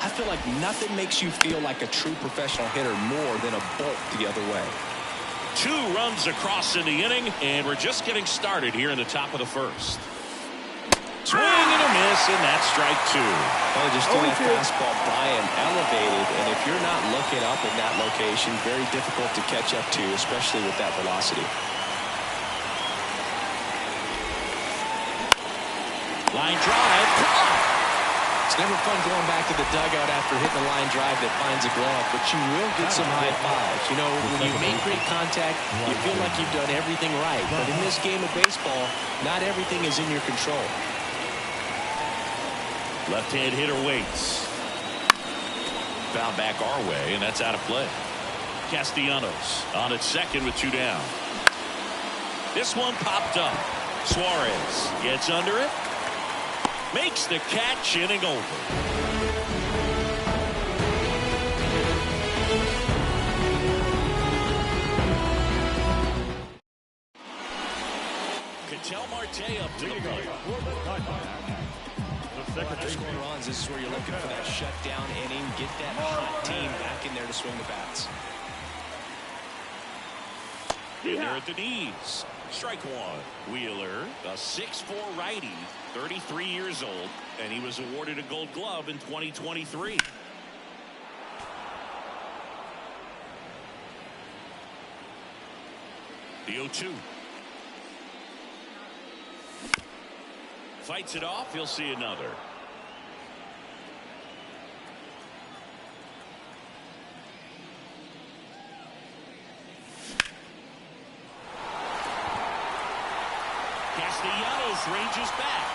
I feel like nothing makes you feel like a true professional hitter more than a bolt the other way. 2 runs across in the inning, and we're just getting started here in the top of the first. Swing and a miss, and that's strike 2. Oh, just threw that fastball by him, elevated, and if you're not looking up in that location, very difficult to catch up to, especially with that velocity. Line drive. It's never fun going back to the dugout after hitting a line drive that finds a glove, but you will get some high fives. You know, when you make great contact, you feel like you've done everything right. But in this game of baseball, not everything is in your control. Left-hand hitter waits. Foul back our way, and that's out of play. Castellanos on at second with 2 down. This one popped up. Suarez gets under it. Makes the catch, inning over. Ketel Marte up to the plate. Scoring runs, this is where you're looking for that shutdown inning. Get that hot team back in there to swing the bats. In there at the knees. Strike 1. Wheeler, a 6'4" righty, 33 years old, and he was awarded a Gold Glove in 2023. The 0-2. Fights it off. He'll see another. Castellanos ranges back.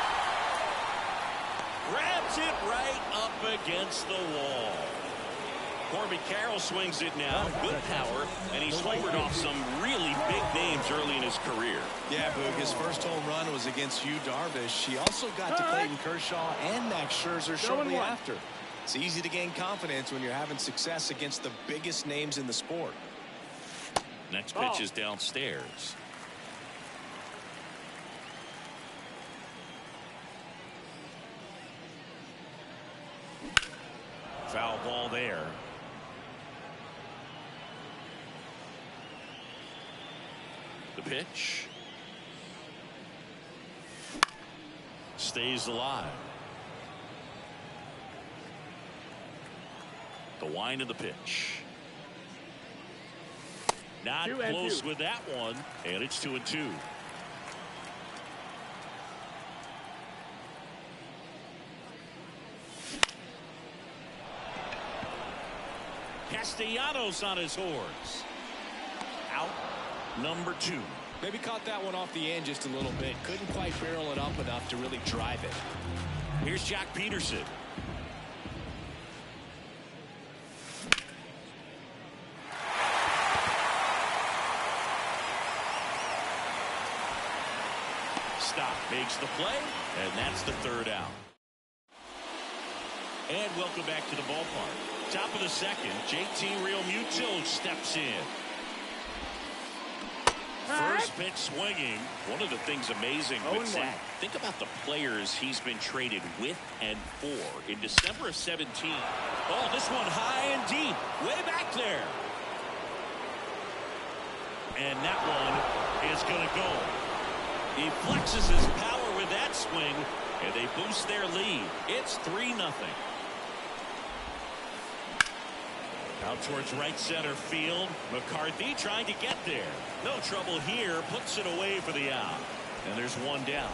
Grabs it right up against the wall. Corbin Carroll swings it now. Good power, and he's homered off some really big names early in his career. Yeah, Boog, his first home run was against Yu Darvish. He also got to Clayton Kershaw and Max Scherzer shortly after. It's easy to gain confidence when you're having success against the biggest names in the sport. Next pitch is downstairs. Foul ball there. The pitch stays alive. The wind of the pitch. Not close with that one, and it's 2-2. Castellanos on his horse. Out number 2. Maybe caught that one off the end just a little bit. Couldn't quite barrel it up enough to really drive it. Here's Jack Peterson. Stop makes the play, and that's the 3rd out. And welcome back to the ballpark. Top of the second, JT Realmuto steps in. First pitch swinging. One of the things amazing with Zach, think about the players he's been traded with and for. In December of 17. Oh, this one high and deep. Way back there. And that one is going to go. He flexes his power with that swing, and they boost their lead. It's 3-0. Out towards right center field. McCarthy trying to get there. No trouble here. Puts it away for the out. And there's one down.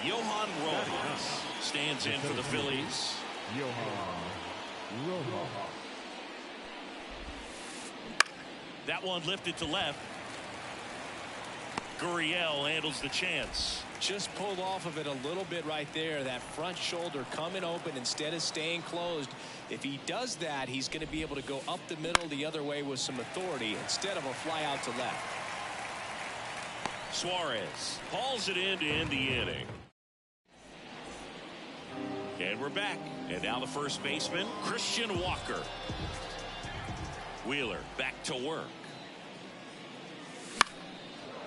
Johan Rojas stands in for the Phillies. That one lifted to left. Gurriel handles the chance. Just pulled off of it a little bit right there. That front shoulder coming open instead of staying closed. If he does that, he's going to be able to go up the middle the other way with some authority instead of a fly out to left. Suarez hauls it in to end the inning. And we're back. And now the first baseman, Christian Walker. Wheeler back to work.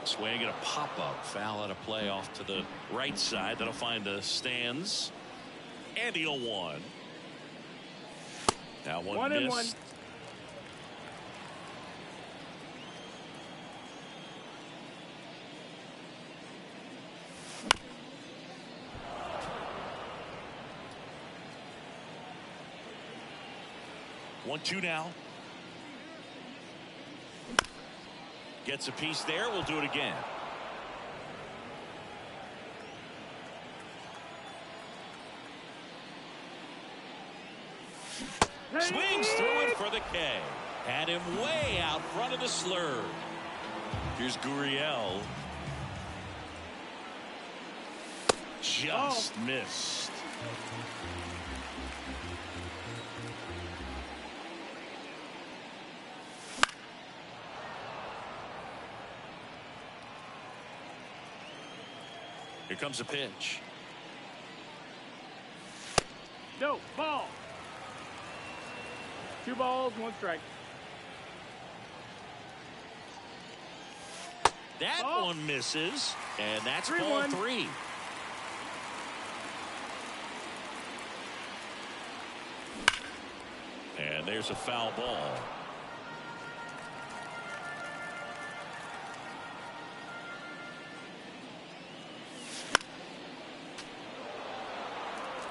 Swing and a pop-up. Foul out of play off to the right side. That'll find the stands. And the 0-1. Now one missed. 1-2 now. Gets a piece there. We'll do it again. Swings through it for the K. Had him way out front of the slur. Here's Gurriel. Just missed. Here comes a pitch. No, ball. 2 balls, 1 strike. That ball. One misses, and that's 3-1. ball 3. And there's a foul ball.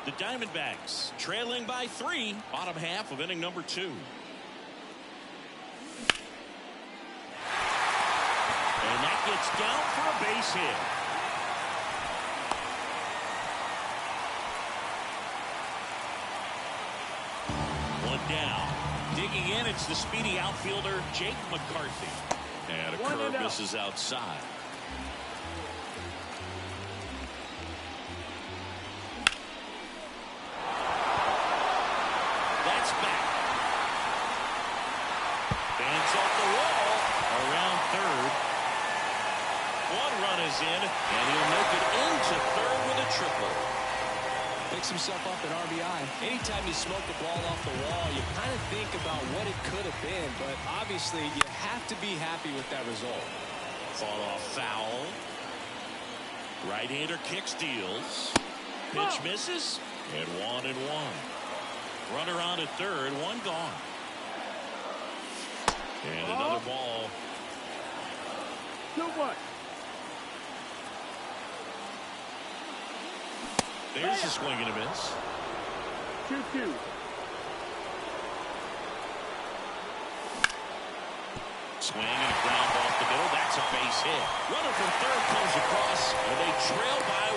The Diamondbacks trailing by 3, bottom half of inning number 2. And that gets down for a base hit. One down. Digging in, it's the speedy outfielder, Jake McCarthy. And a curve misses outside. In, and he'll make it into third with a triple. Picks himself up an RBI. Anytime you smoke the ball off the wall, you kind of think about what it could have been, but obviously you have to be happy with that result. Fought off foul. Right-hander kick steals. Pitch misses, and 1-1. Runner on at third, 1 gone. And another ball. 2-1. There's a swing and a miss. 2-2. Swing and a ground off the middle. That's a base hit. Runner from third comes across, and they trail by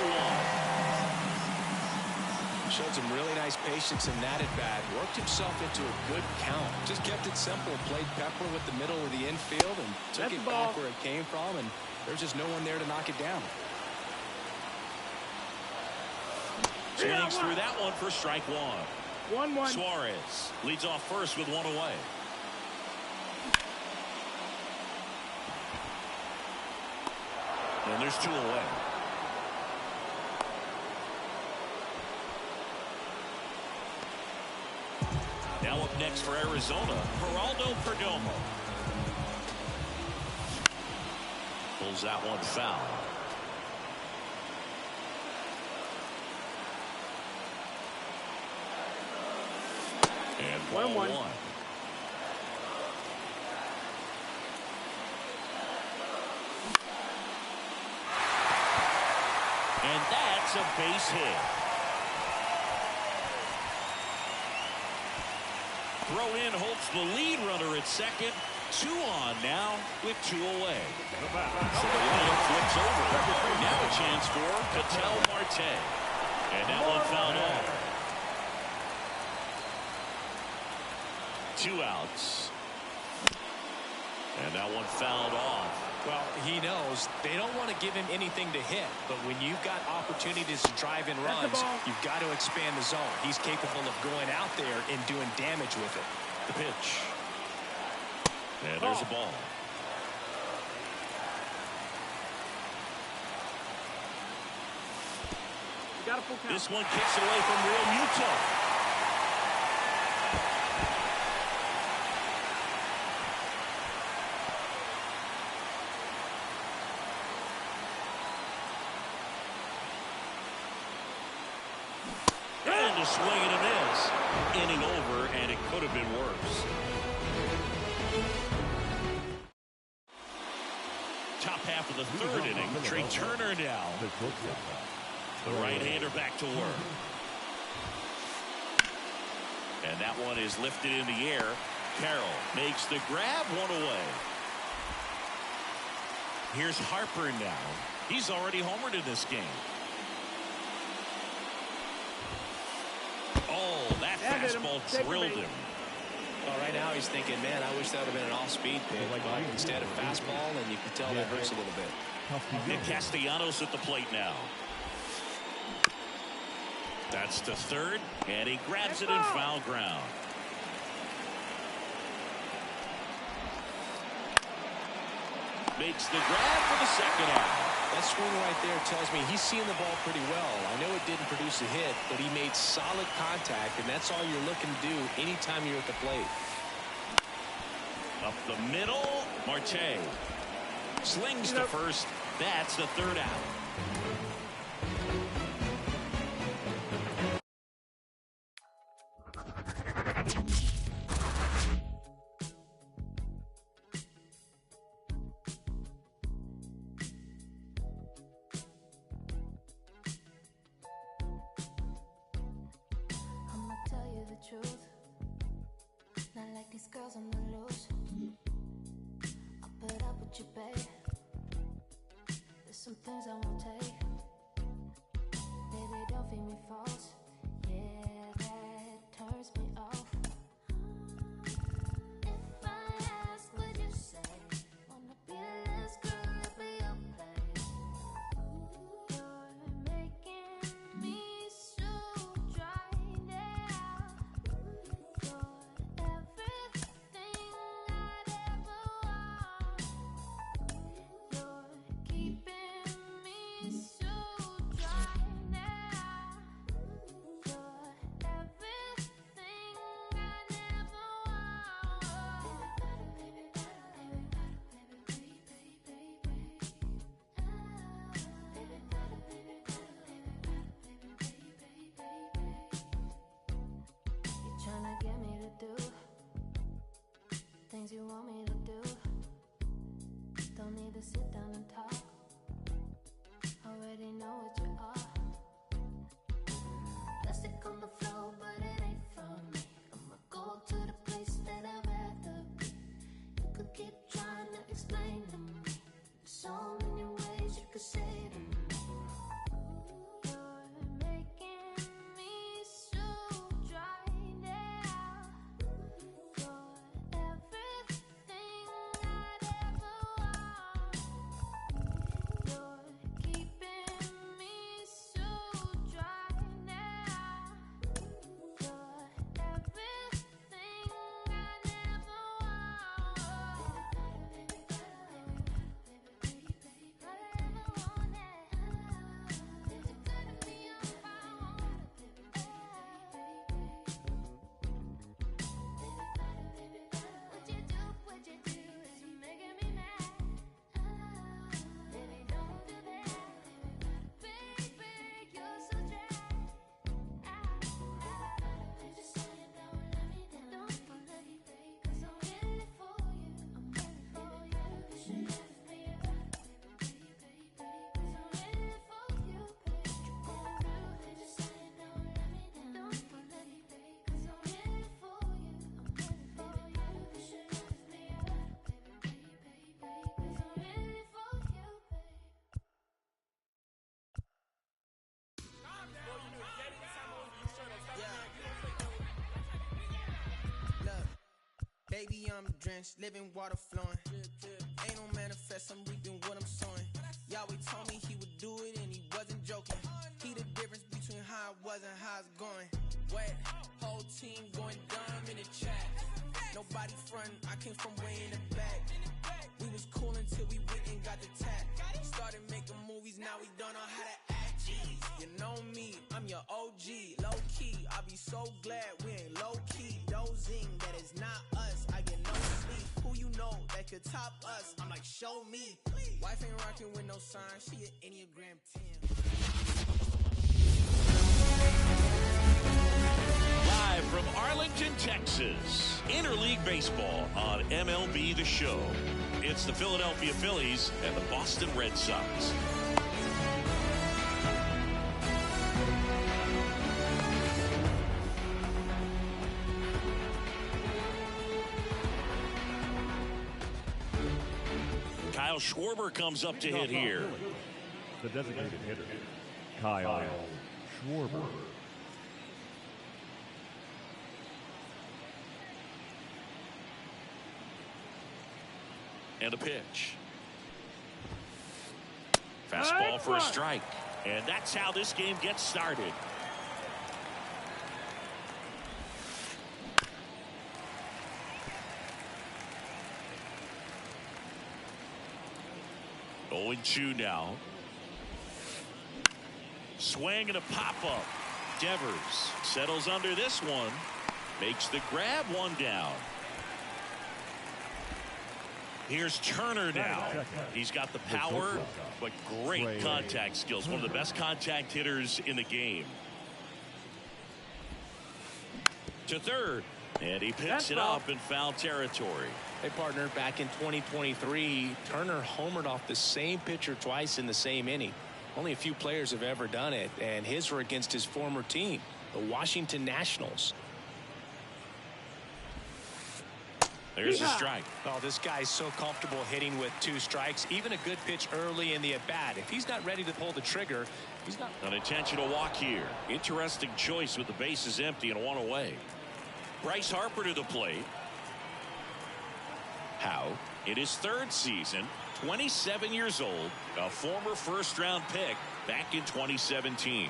1. Showed some really nice patience in that at bat. Worked himself into a good count. Just kept it simple. Played pepper with the middle of the infield and took it back where it came from. And there's just no one there to knock it down. Swings through that one for strike 1. 1-1. Suarez leads off first with 1 away. And there's 2 away. Now up next for Arizona, Geraldo Perdomo. Pulls that one foul. And 1-1. And that's a base hit. Throw in Holtz the lead runner at second. 2 on now with 2 away. So the lineup flips over. Now a chance for Ketel Marte. And that one fouled off. 2 outs. And that one fouled off. Well, he knows they don't want to give him anything to hit, but when you've got opportunities to drive in runs, you've got to expand the zone. He's capable of going out there and doing damage with it. The pitch. And there's a ball. Got a full count. This one kicks it away from Real Muto. a swing and a miss. Inning over, and it could have been worse. Top half of the third inning. Trey Turner now. The right-hander back to work. And that one is lifted in the air. Carroll makes the grab, one away. Here's Harper now. He's already homered in this game. Oh, that fastball drilled him. Well, right now he's thinking, man, I wish that would have been an off-speed pitch. But instead of fastball, and you can tell that hurts a little bit. And Castellanos at the plate now. That's to third, and he grabs it in foul ground. Makes the grab for the second out. That swing right there tells me he's seeing the ball pretty well. I know it didn't produce a hit, but he made solid contact, and that's all you're looking to do anytime you're at the plate. Up the middle, Marte slings to first. That's the third out. Girls on the loose, I'll put up with you, babe. There's some things I won't take. Baby, don't feed me false. Yeah, that turns me off. If I ask, would you say, wanna be a last girl, let me your place. You're making me so dry now. You're everything I'd ever want. You're keeping me so dry now. You're everything I never want. Baby, you're tryna get me to do things you want me to do. Don't need to sit down and talk. Already know what you are. Plastic on the floor, but it ain't from me. I'ma go to the place that I'd rather be. You could keep trying to explain to me. There's so many ways you could say to me. You're making me so dry now. You're everything I'd ever want. You're keeping me so dry now. You're everything I never want. What you do is making me mad. Baby, don't do that. Baby, you're so dry. Just say it, don't let me down. Don't let me break. 'Cause I'm really for you. I'm really for you. You should left me alone, baby. 'Cause I'm really for you, baby. Just say it, don't let me down. Don't let me break. 'Cause I'm really for you. I'm really for you. You should left me alone, baby. 'Cause I'm really for you, baby. Look, baby, I'm drenched, living water flowing. Ain't no manifest, I'm reaping what I'm sowing. Yahweh told me he would do it and he wasn't joking. He the difference between how it was and how it's going. Wet, whole team going dumb in the chat. Nobody frontin', I came from way in the back. We was cool until we went and got the tap. Started making movies, now we don't know how to act. Jeez, you know me, I'm your OG, low key. I be so glad we ain't low key. Dozing, that is not us. I get no sleep. Who you know that could top us? I'm like, show me. Wife ain't rocking with no sign. She an Enneagram 10. Arlington, Texas. Interleague Baseball on MLB The Show. It's the Philadelphia Phillies and the Boston Red Sox. Kyle Schwarber comes up to hit here. The designated hitter, Kyle Schwarber. And a pitch. Fastball for a strike. And that's how this game gets started. Oh, 0-2 now. Swing and a pop-up. Devers settles under this one. Makes the grab, one down. Here's Turner now. He's got the power, but great contact skills. One of the best contact hitters in the game. To third. And he picks it up in foul territory. Hey, partner, back in 2023, Turner homered off the same pitcher twice in the same inning. Only a few players have ever done it, and his were against his former team, the Washington Nationals. There's a strike. Oh, this guy's so comfortable hitting with 2 strikes. Even a good pitch early in the at-bat. If he's not ready to pull the trigger, he's not. An intentional walk here. Interesting choice with the bases empty and 1 away. Bryce Harper to the plate. Howe in his 3rd season, 27 years old, a former first-round pick back in 2017.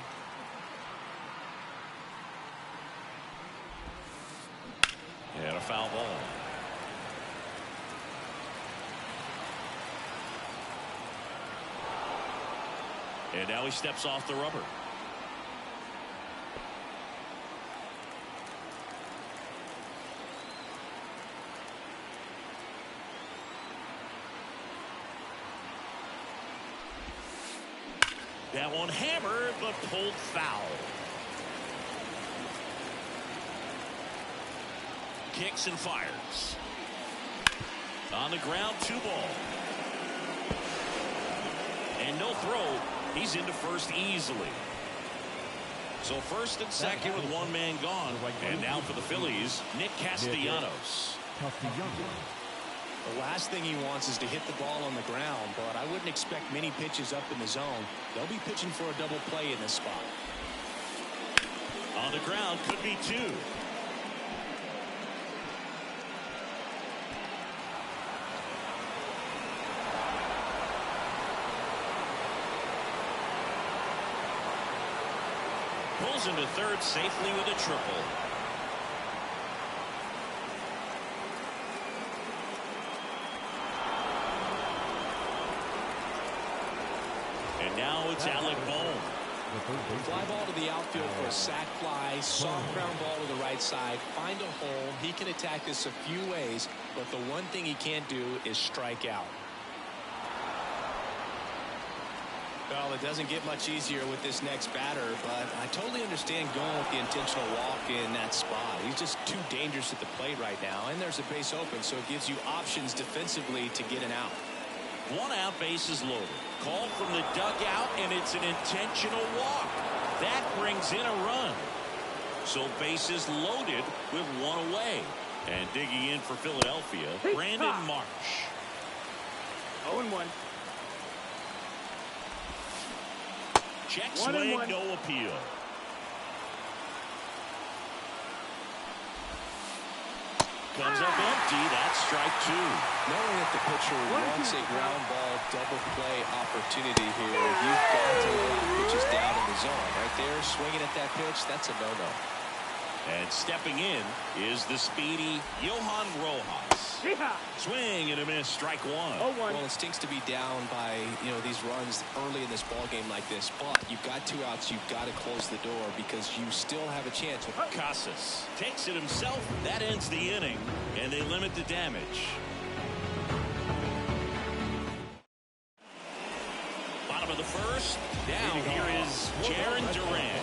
And a foul ball. And now he steps off the rubber. That one hammered, but pulled foul. Kicks and fires. On the ground, 2 ball. And no throw. He's into first easily. So first and second with 1 man gone. And now for the Phillies, Nick Castellanos. The last thing he wants is to hit the ball on the ground, but I wouldn't expect many pitches up in the zone. They'll be pitching for a double play in this spot. On the ground, could be 2. Pulls into third safely with a triple. And now it's Alec Bohm. Fly ball to the outfield for a sac fly. Soft ground ball to the right side. Find a hole. He can attack this a few ways, but the one thing he can't do is strike out. Well, it doesn't get much easier with this next batter, but I totally understand going with the intentional walk in that spot. He's just too dangerous at the plate right now, and there's a base open, so it gives you options defensively to get an out. 1 out, bases loaded. Called from the dugout, and it's an intentional walk. That brings in a run. So bases loaded with 1 away. And digging in for Philadelphia, Brandon Marsh. 0-1. Check swing, no appeal. Comes up empty. That's strike 2. Knowing that the pitcher wants a ground ball double play opportunity here, you've got to lay out pitches down in the zone. Right there, swinging at that pitch, that's a no-no. And stepping in is the speedy Johan Rojas. Swing and a miss, strike 1. Well, it stinks to be down by, these runs early in this ball game like this, but you've got 2 outs. You've got to close the door because you still have a chance. Casas takes it himself. That ends the inning, and they limit the damage. Bottom of the first. Down here is Jarren Duran.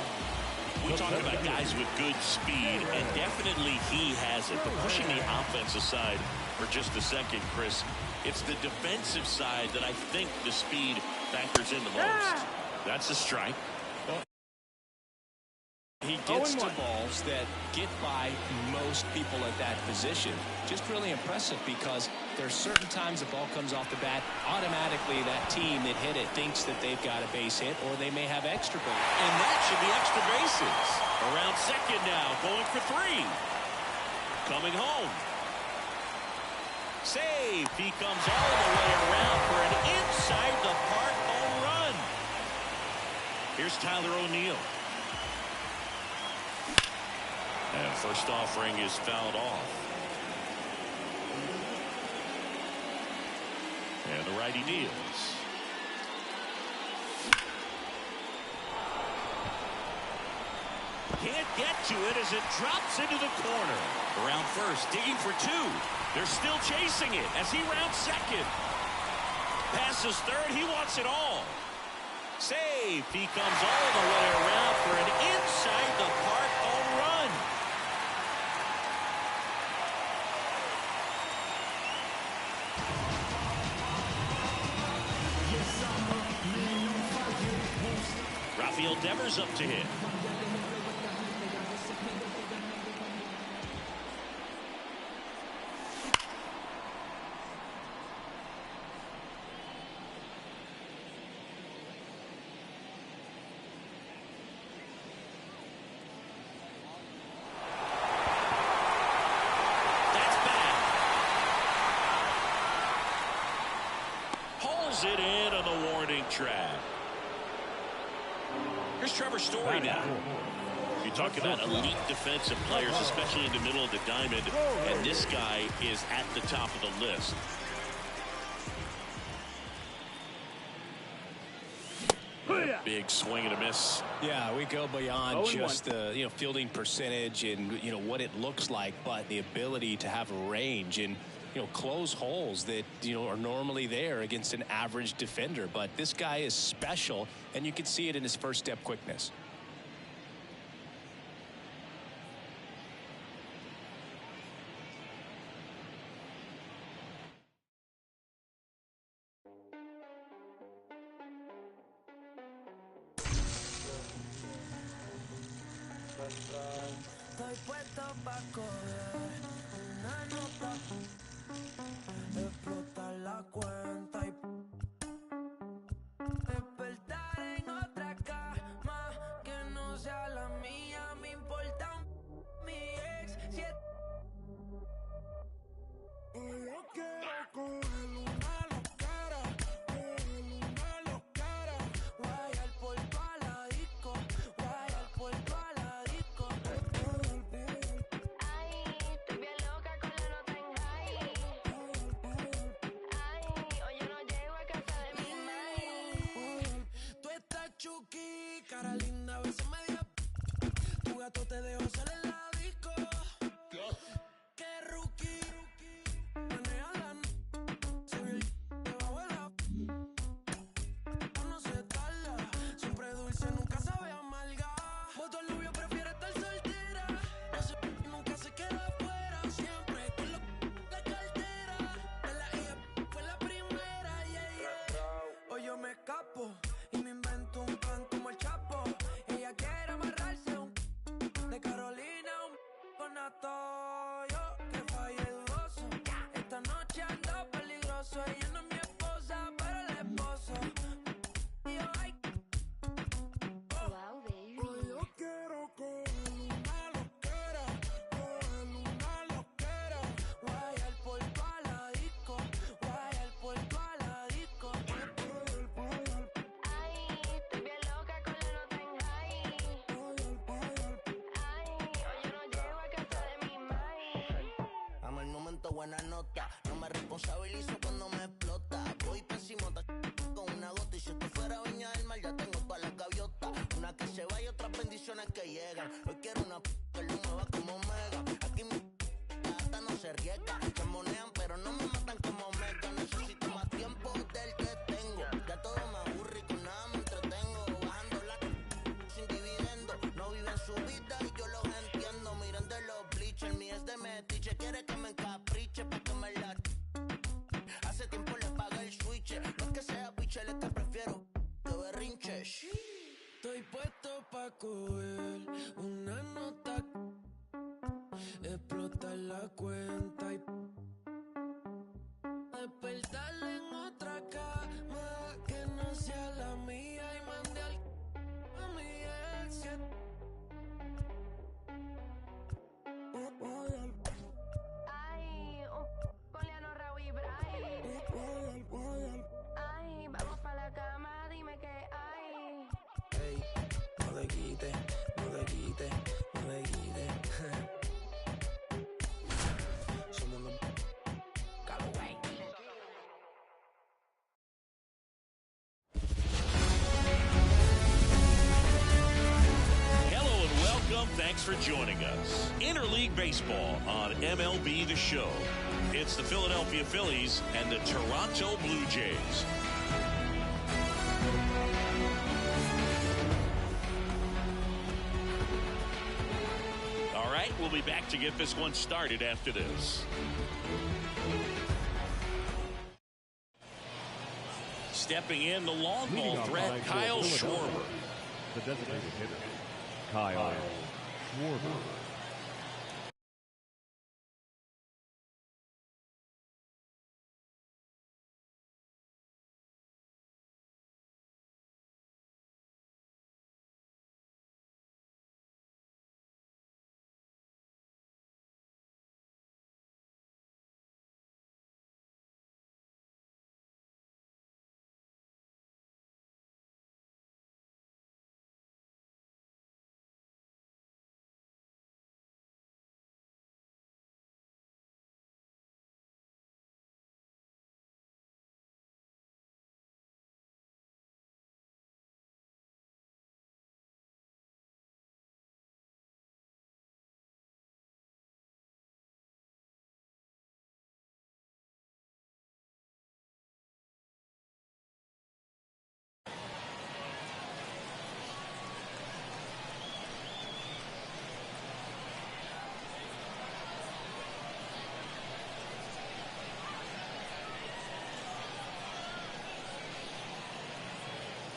We talk about Guys with good speed, and definitely he has it. But pushing the offense aside for just a second, Chris, it's the defensive side that I think the speed factors in the most. That's a strike. He gets to balls that get by most people at that position. Just really impressive because there's certain times the ball comes off the bat, automatically that team that hit it thinks that they've got a base hit or they may have extra base. And that should be extra bases. Around second now, going for 3. Coming home. Save. He comes all the way around for an inside the park home run. Here's Tyler O'Neill. And first offering is fouled off. And the righty deals. Can't get to it as it drops into the corner. Around first, digging for 2. They're still chasing it as he rounds second. Passes third, he wants it all. Save. He comes all the way around for an inside the park home run. Rafael Devers up to hit. It in on the warning track. Here's Trevor Story now. You talk about elite defensive players, especially in the middle of the diamond, and this guy is at the top of the list. Big swing and a miss. Yeah, we go beyond just the fielding percentage and what it looks like, but the ability to have a range and close holes that are normally there against an average defender. But this guy is special, and you can see it in his first step quickness. Estoy puesto pa' coger una nota, explotar la cuenta y despertar en otra cama que no sea la mía. Me importa mi ex. Yo quiero coger una loquera, guayar por toda la disco, guayar por toda la disco. Ay, estoy bien loca con la nota en high. Ay, hoy yo no llego a casa de mi mai. Tú estás chuki, cara linda, a veces media. Tu gato te dejó salir en la disco. Qué rookie. Menea la se vio el debajo de la. No se tarda, siempre dulce, nunca sabe amarga. Voto al novio, prefiere estar soltera. Ese nunca se queda afuera, siempre con la cartera. De la hija fue la primera, Hoy yo me escapo y me invento un plan como el Chapo. Ella quiere amarrarse de Carolina, con Atoyo, que falle dudoso. Esta noche ando peligroso. Ella no es mi esposa, pero el esposo. Y yo, ay, Wow, baby. hoy yo quiero coger una loquera, guayar por toda la disco, guayar por toda la disco. Ay, estoy bien loca con la nota en high. Ay, hoy yo no llego a casa de mi mai. Amo el momento, buena nota. No me responsabilizo cuando me explota. Voy pesimota con una gota. Y si esto fuera Viña del Mar, ya tengo todas las gaviotas. Una que se va y otras bendiciones que llegan. Hoy quiero una que lo mueva como Mega. Aquí mi gata no se riega. Se monean, pero no me matan como Mega. Necesito más tiempo del que tengo. Ya todo me aburre y con nada me entretengo. Bajando la sin dividendo. No viven su vida y yo la cuenta y despertarle en otra cama que no sea la mía y mandé a mi ex que Ay, Poliano, Raúl y Bray. Ay, vamos pa' la cama, dime qué hay. Ey, no le quite, no le quite, no le quite. Somos los Callaway. Hello and welcome. Thanks for joining us. Interleague Baseball on MLB The Show. It's the Philadelphia Phillies and the Toronto Blue Jays. All right, we'll be back to get this one started after this. Stepping in, the long Leading ball off threat, tonight for Kyle Philadelphia, Schwarber. the designated hitter, Kyle Schwarber.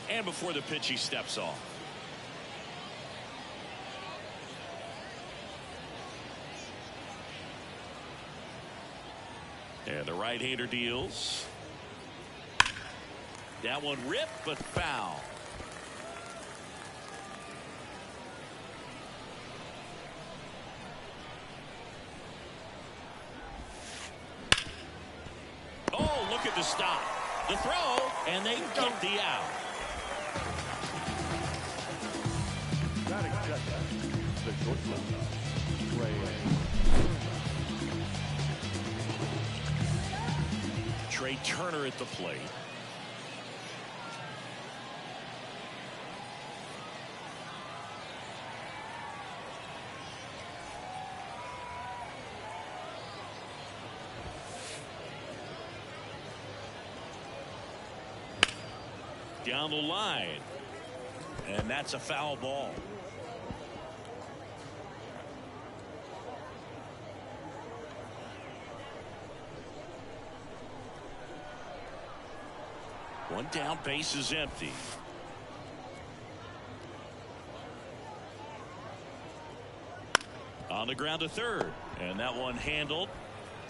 And before the pitch, he steps off. And the right-hander deals. That one ripped, but foul. Oh, look at the stop. The throw, and they get the out. Batting second, the shortstop, Trey Turner at the plate. Down the line. And that's a foul ball. One down, base is empty. On the ground to third. And that one handled.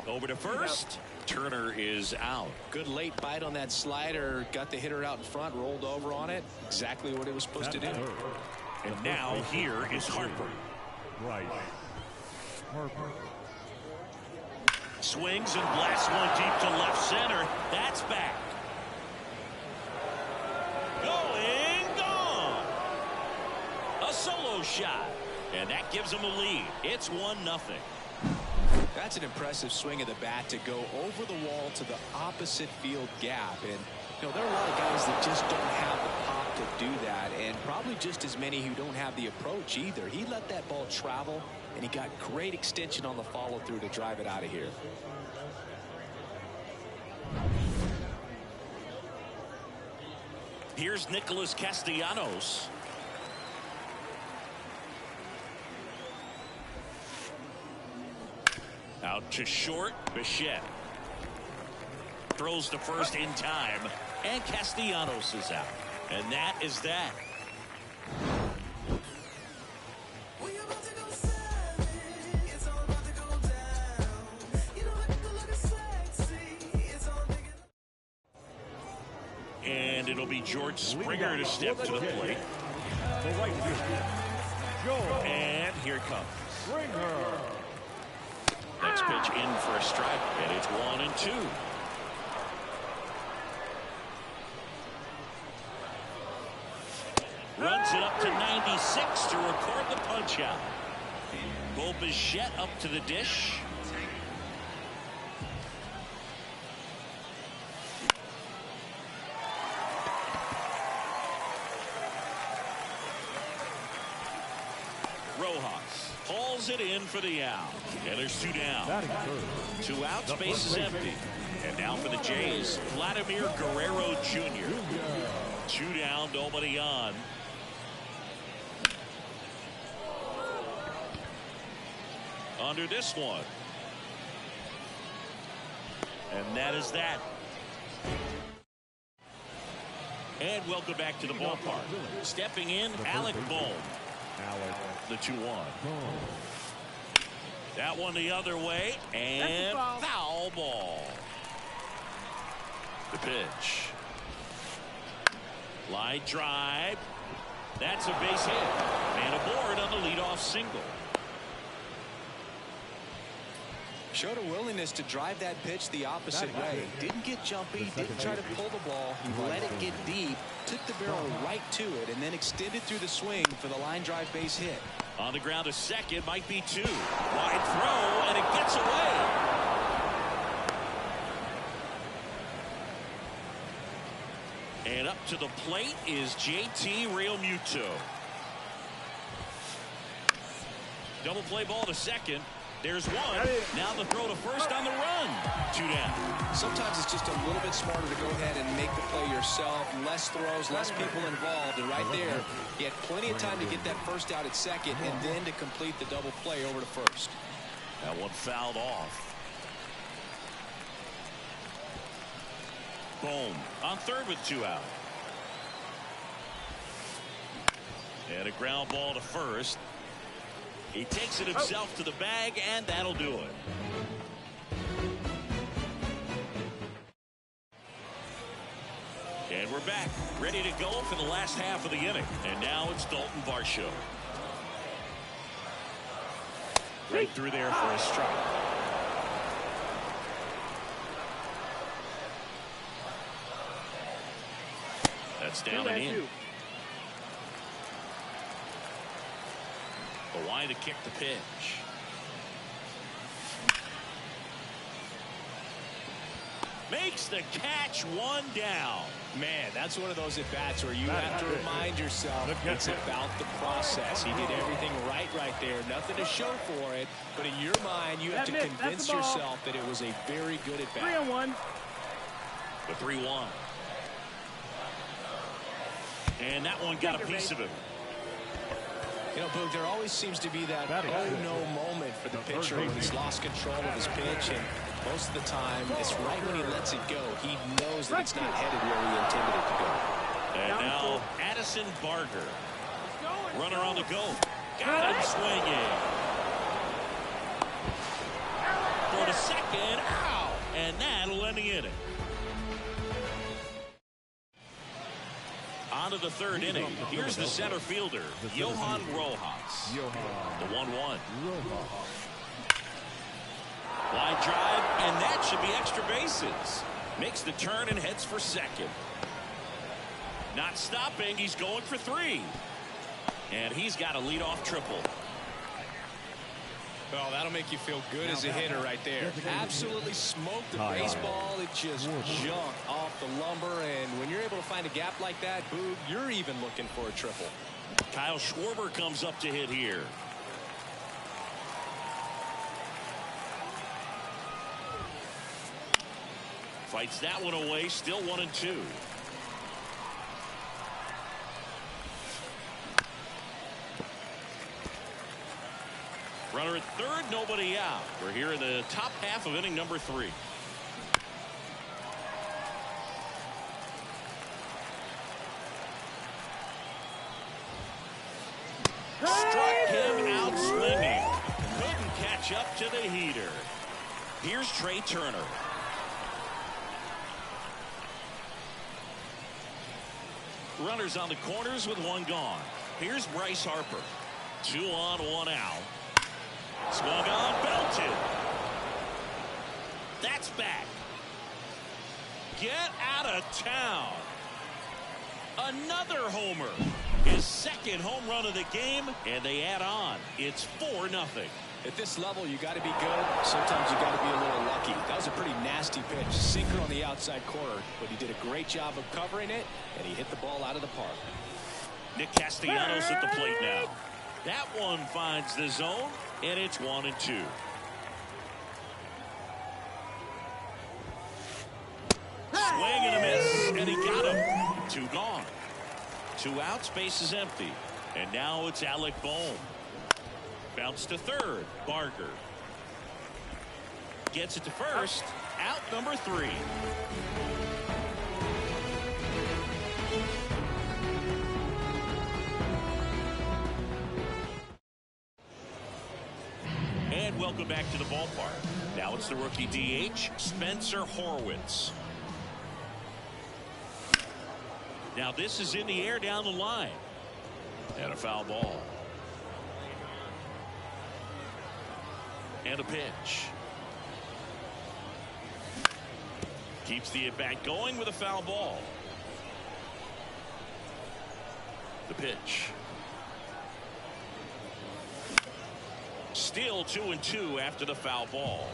Over to first. Turner is out. Good late bite on that slider. Got the hitter out in front, rolled over on it. Exactly what it was supposed to do. And now here is Harper. Bryce Harper. Swings and blasts one deep to left center. That's back. Going, gone. A solo shot. And that gives them a lead. It's 1-0. That's an impressive swing of the bat to go over the wall to the opposite field gap. And, you know, there are a lot of guys that just don't have the pop to do that. And probably just as many who don't have the approach either. He let that ball travel, and he got great extension on the follow through to drive it out of here. Here's Nicholas Castellanos. Out to short. Bichette throws to first in time, and Castellanos is out. And that is that. And it'll be George Springer to step to the plate. The right fielder, George And here it comes. Springer. Next pitch in for a strike, and it's 1-2. Runs it up to 96 to record the punch out. Bo Bichette up to the dish. Rojas hauls it in for the out. And there's 2 down. Batting third, 2 outs, The base is first empty. And now for the Jays, Vladimir Guerrero Jr. 2 down, nobody on. Under this one. And that is that. And welcome back to the ballpark. Stepping in, Alec Bohm. Alec The 2-1. Bohm. That one the other way, and foul ball. The pitch. Line drive. That's a base hit. And aboard on the leadoff single. Showed a willingness to drive that pitch the opposite way. Didn't get jumpy, didn't try to pull the ball. He let it get deep, took the barrel right to it, and then extended through the swing for the line drive base hit. On the ground to second, might be 2. Wide throw, and it gets away. And up to the plate is JT Realmuto. Double play ball to second. There's 1. Now the throw to first on the run. 2 down. Sometimes it's just a little bit smarter to go ahead and make the play yourself. Less throws, less people involved. And right there, he had plenty of time to get that first out at second and then to complete the double play over to first. That one fouled off. Bohm on third with 2 out. And a ground ball to first. He takes it himself to the bag, and that'll do it. And we're back, ready to go for the last half of the inning. And now it's Dalton Varsho. Right through there for a strike. That's down and in. Why to kick the pitch. Makes the catch, 1 down. Man, that's one of those at-bats where you have to remind yourself it's about the process. He did everything right there. Nothing to show for it. But in your mind, you have to convince yourself that it was a very good at-bat. 3-1. The 3-1. And that one got a piece of it. You know, Boog, there always seems to be that oh-no moment for the pitcher when he's lost control of his pitch, and most of the time, it's right when he lets it go. He knows that it's not headed where he intended it to go. And now, Addison Barger. Runner on the go. Got him swinging. For the second, ow! And that'll end the inning. On to the third inning. Here's the center fielder, Johan Rojas. The 1-1. Line drive, and that should be extra bases. Makes the turn and heads for second. Not stopping, he's going for 3. And he's got a leadoff triple. Oh, that'll make you feel good as a hitter right there. Absolutely smoked the baseball. It just jumped off the lumber. And when you're able to find a gap like that, Boog, you're even looking for a triple. Kyle Schwarber comes up to hit here. Fights that one away, still 1-2. Runner at third, nobody out. We're here in the top half of inning number 3. Struck him out swinging. Couldn't catch up to the heater. Here's Trey Turner. Runners on the corners with one gone. Here's Bryce Harper. 2 on, 1 out. Swung on, belted. That's back. Get out of town. Another homer. His second home run of the game, and they add on. It's 4-0. At this level, you got to be good. Sometimes you got to be a little lucky. That was a pretty nasty pitch. Sinker on the outside corner, but he did a great job of covering it, and he hit the ball out of the park. Nick Castellanos at the plate now. That one finds the zone, and it's 1-2. Swing and a miss, and he got him. 2 gone. 2 outs, base is empty. And now it's Alec Bohm. Bounce to third. Barker gets it to first. Out number 3. And welcome back to the ballpark. Now it's the rookie DH, Spencer Horwitz. Now this is in the air down the line. And a foul ball. And a pitch. Keeps the at-bat going with a foul ball. The pitch. Still 2-2 after the foul ball.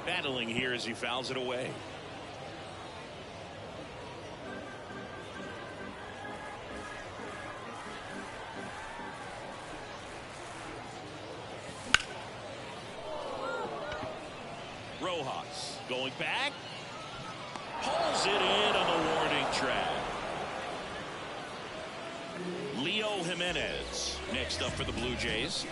Battling here as he fouls it away. Rojas going back. Pulls it in on the warning track. Leo Jimenez next up for the Blue Jays.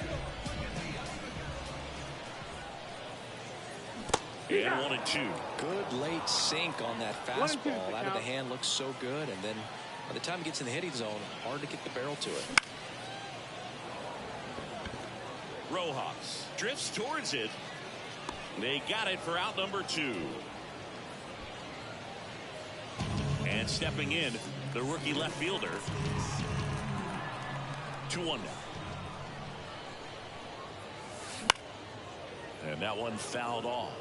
And 1-2. Good late sink on that fastball. Out of the hand looks so good, and then by the time it gets in the hitting zone, hard to get the barrel to it. Rojas drifts towards it. They got it for out number 2. And stepping in, the rookie left fielder. 2-1 now. And that one fouled off.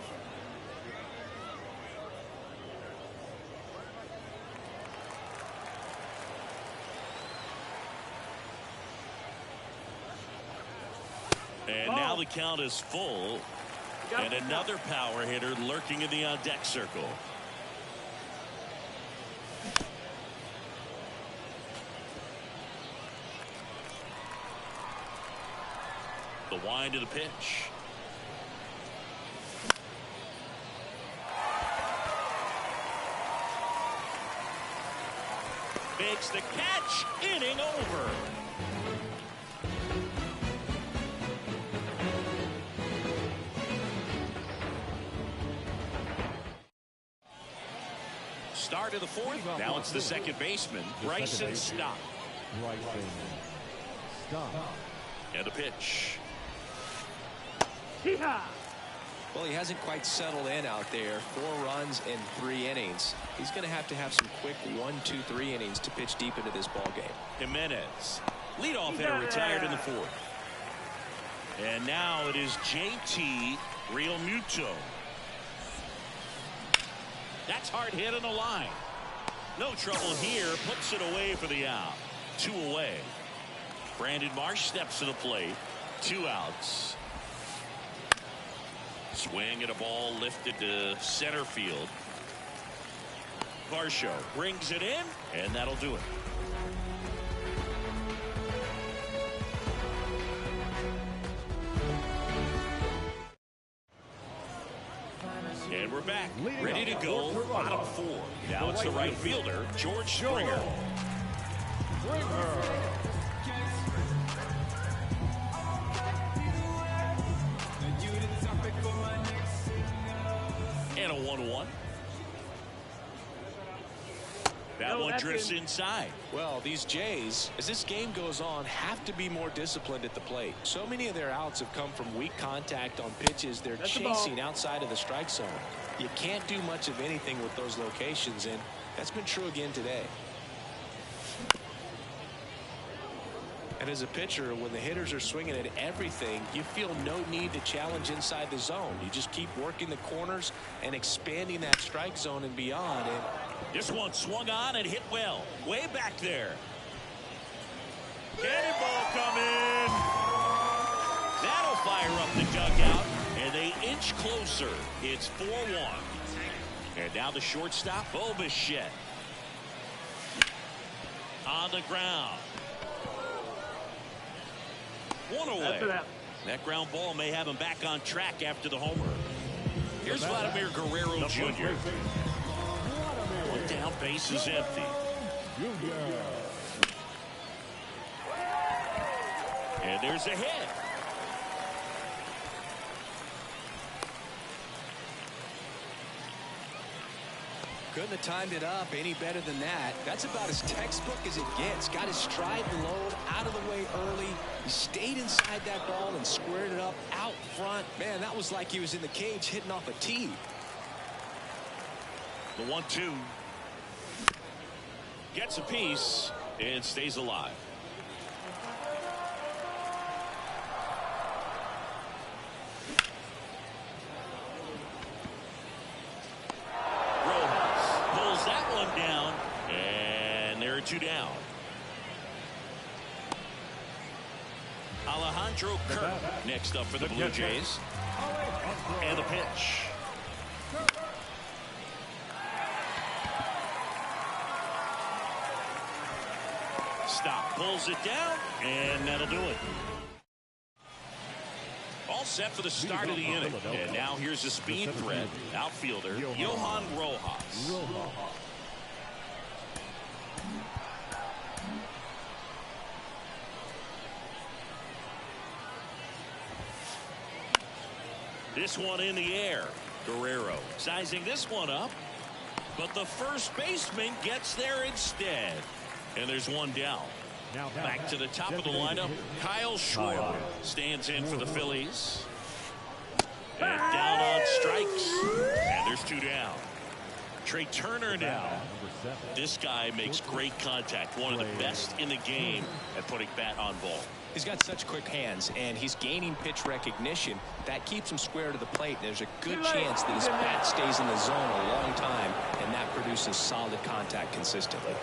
And now the count is full. And another power hitter lurking in the on-deck circle. The wind of the pitch. Makes the catch. Inning over. Start of the 4th. Now it's the second baseman, Bryson Stott. And a pitch. Well, he hasn't quite settled in out there. 4 runs in 3 innings. He's going to have some quick 1, 2, 3 innings to pitch deep into this ball game. Jimenez, leadoff hitter, retired in the 4th. And now it is JT Realmuto. That's hard hit on the line. No trouble here. Puts it away for the out. 2 away. Brandon Marsh steps to the plate. 2 outs. Swing at a ball lifted to center field. Varsho brings it in, and that'll do it. And we're back, ready to go. Bottom 4. Now it's the right fielder, George Springer. And a 1-1. That No, one that's drifts in. inside. Well, these Jays, as this game goes on, have to be more disciplined at the plate. So many of their outs have come from weak contact on pitches they're That's the ball. chasing outside of the strike zone. You can't do much of anything with those locations, and that's been true again today. And as a pitcher, when the hitters are swinging at everything, you feel no need to challenge inside the zone. You just keep working the corners and expanding that strike zone and beyond. And This one swung on and hit well. Way back there. Cannonball coming. That'll fire up the dugout, and they inch closer. It's 4-1. And now the shortstop, Bo Bichette. On the ground. One away. After that. That ground ball may have him back on track after the homer. Here's Vladimir Guerrero Jr. One down, base is empty. And there's a hit. couldn't have timed it up any better than that. That's about as textbook as it gets. Got his stride and load out of the way early. He stayed inside that ball and squared it up out front. Man, that was like he was in the cage hitting off a tee. The 1-2. Gets a piece and stays alive. Rojas pulls that one down, and there are two down. Alejandro Kirk next up for the Blue Jays. And the pitch. Stop, pulls it down, and that'll do it. All set for the start of the inning. And now here's the speed threat, outfielder Johan Rojas. This one in the air. Guerrero sizing this one up. But the first baseman gets there instead. And there's one down. Back to the top of the lineup. Kyle Schwarber stands in for the Phillies. And down on strikes. And there's two down. Trey Turner now. This guy makes great contact. One of the best in the game at putting bat on ball. He's got such quick hands, and he's gaining pitch recognition. That keeps him square to the plate. There's a good chance that his bat stays in the zone a long time, and that produces solid contact consistently.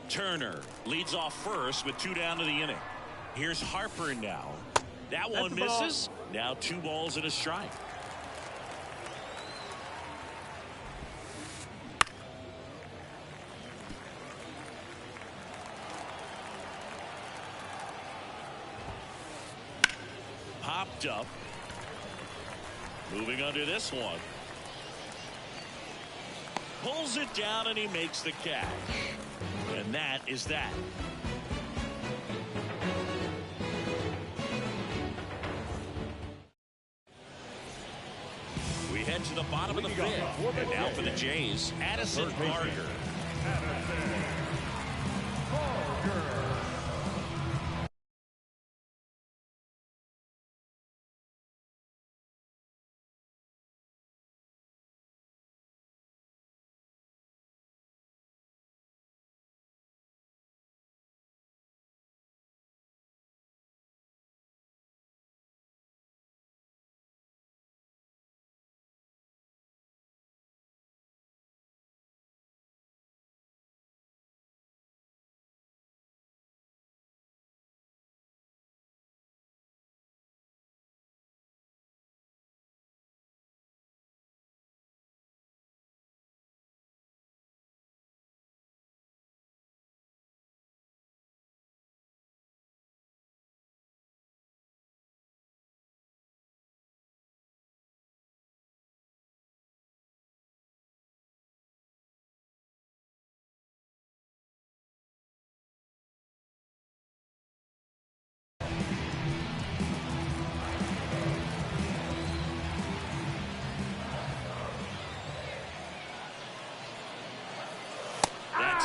Turner leads off first with two down to the inning. Here's Harper now. That one misses. Now 2 balls and a strike. Popped up. Moving under this one. Pulls it down and he makes the catch. And that is that. We head to the bottom of the 5th. And now for the Jays, Addison Barger.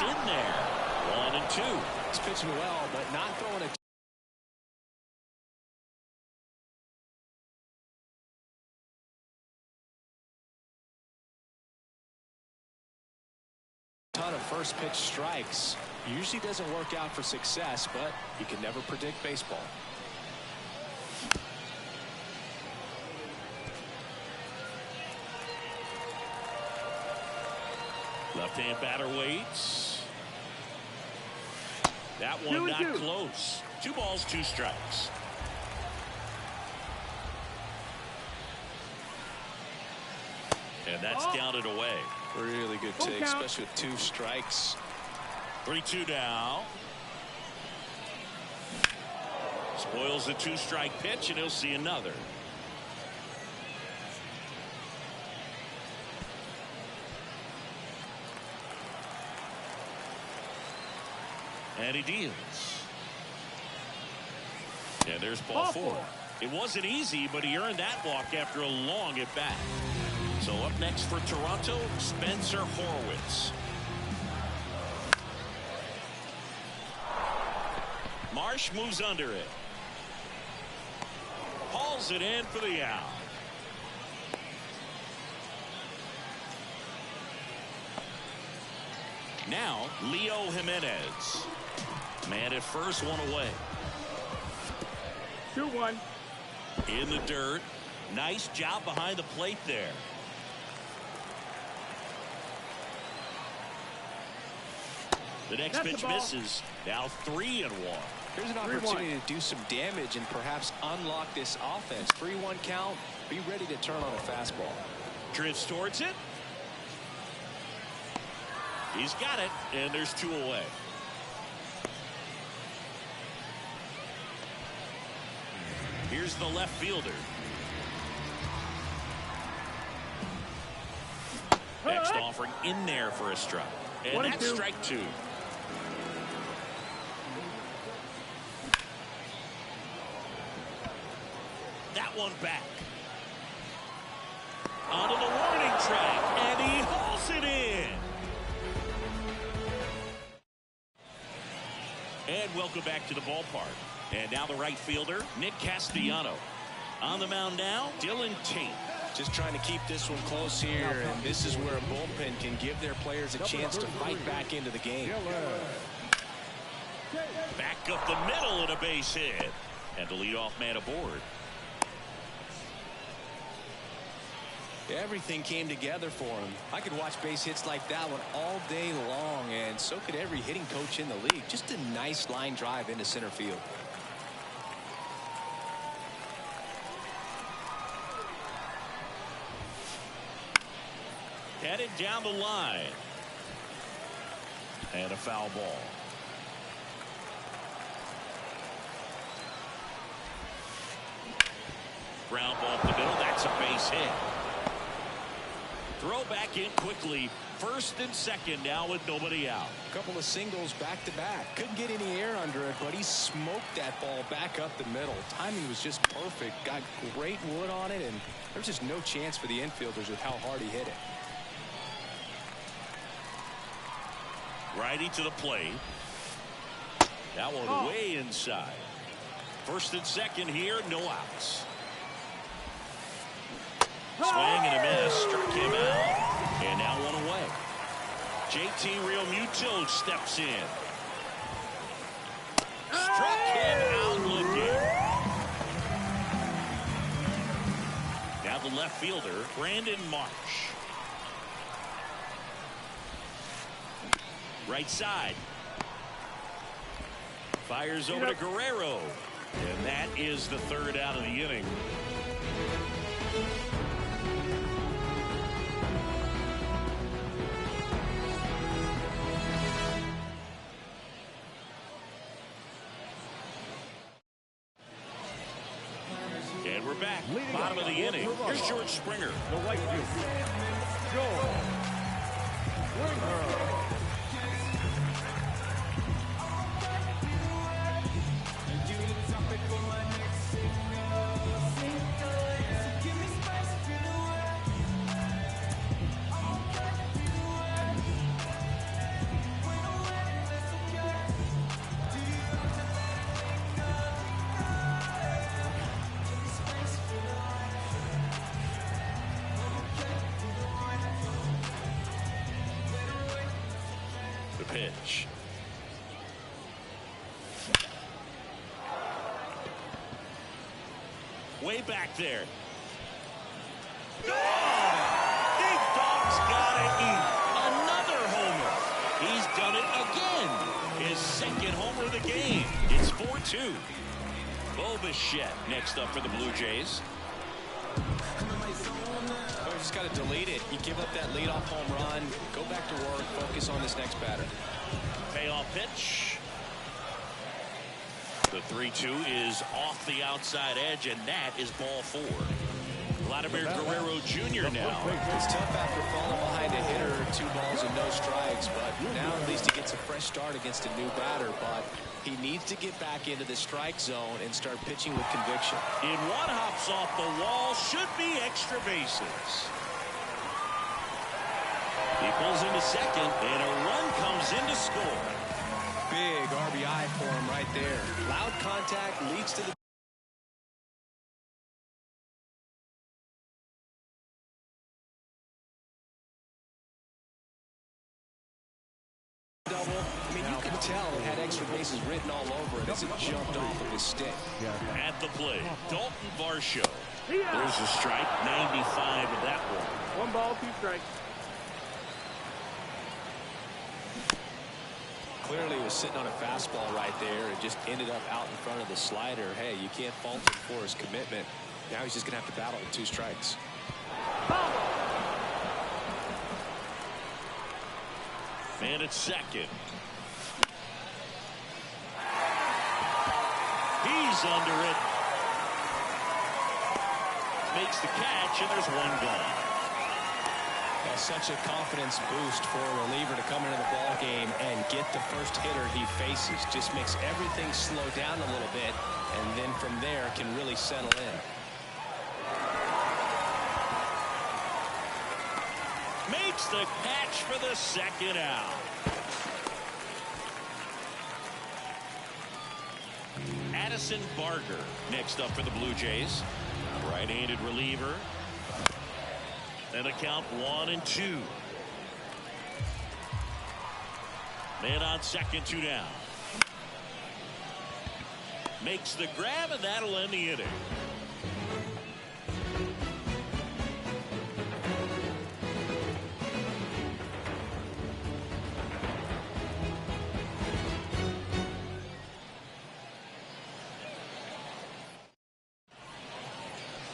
in there. 1-2. He's pitching well, but not throwing a ton of first pitch strikes. Usually doesn't work out for success, but you can never predict baseball. Left-hand batter waits. That one not close. 2 balls, 2 strikes. And that's down and away. Really good take, especially with 2 strikes. 3-2 now. Spoils the 2-strike pitch, and he'll see another. And he deals. And there's ball 4. It wasn't easy, but he earned that walk after a long at-bat. So up next for Toronto, Spencer Horwitz. Marsh moves under it. Hauls it in for the out. Now, Leo Jimenez. Man at first, 1 away. 2-1. In the dirt. Nice job behind the plate there. The next pitch misses. Now 3-1. Here's an opportunity to do some damage and perhaps unlock this offense. 3-1 count. Be ready to turn on a fastball. Drifts towards it. He's got it, and there's 2 away. Here's the left fielder. Next offering in there for a strike. And that's strike 2. That one back. Onto the warning track, and he hauls it in. And welcome back to the ballpark. And now the right fielder, Nick Castellano. On the mound now, Dylan Tate. Just trying to keep this one close here, and this is where a bullpen can give their players a chance to fight back into the game. Back up the middle and a base hit. And the leadoff man aboard. Everything came together for him. I could watch base hits like that one all day long, and so could every hitting coach in the league. Just a nice line drive into center field. Headed down the line. And a foul ball. Ground ball up the middle. That's a base hit. Throw back in quickly. First and second now with nobody out. A couple of singles back to back. Couldn't get any air under it, but he smoked that ball back up the middle. Timing was just perfect. Got great wood on it, and there's just no chance for the infielders with how hard he hit it. Righty to the plate. That one way inside. First and second here, no outs. Swing and a miss. Struck him out. And now 1 away. JT Realmuto steps in. Struck him out looking. Now the left fielder, Brandon Marsh. Right side. Fires over to Guerrero. And that is the 3rd out of the inning. And we're back. Bottom of the inning. Here's George Springer. The right field. George Springer. The pitch. Way back there. Gone! Big Dog's gotta eat. Another homer. He's done it again. His second homer of the game. It's 4-2. Bo Bichette next up for the Blue Jays. Oh, just got to delete it. You give up that leadoff home run, go back to work, focus on this next batter. Payoff pitch. The 3-2 is off the outside edge, and that is ball 4. Vladimir Guerrero Jr. now. It's tough after falling behind a hitter, 2 balls and no strikes, but now at least he gets a fresh start against a new batter, but he needs to get back into the strike zone and start pitching with conviction. In one hops off the wall, should be extra bases. He pulls into second, and a run comes in to score. Big RBI for him right there. Loud contact leads to the double. I mean, you can tell it had extra bases written all over it as it jumped off of his stick. At the plate, Dalton Varsho. There's a strike, 95 of that one. 1 ball, 2 strikes. Clearly was sitting on a fastball right there and just ended up out in front of the slider. Hey, you can't fault him for his commitment. Now he's just going to have to battle with 2 strikes. Man at second. He's under it. Makes the catch, and there's 1 gone. Such a confidence boost for a reliever to come into the ball game and get the first hitter he faces. Just makes everything slow down a little bit, and then from there can really settle in. Makes the catch for the second out. Addison Barger next up for the Blue Jays. Right-handed reliever. And a count 1-2. Man on second, 2 down. Makes the grab, and that'll end the inning.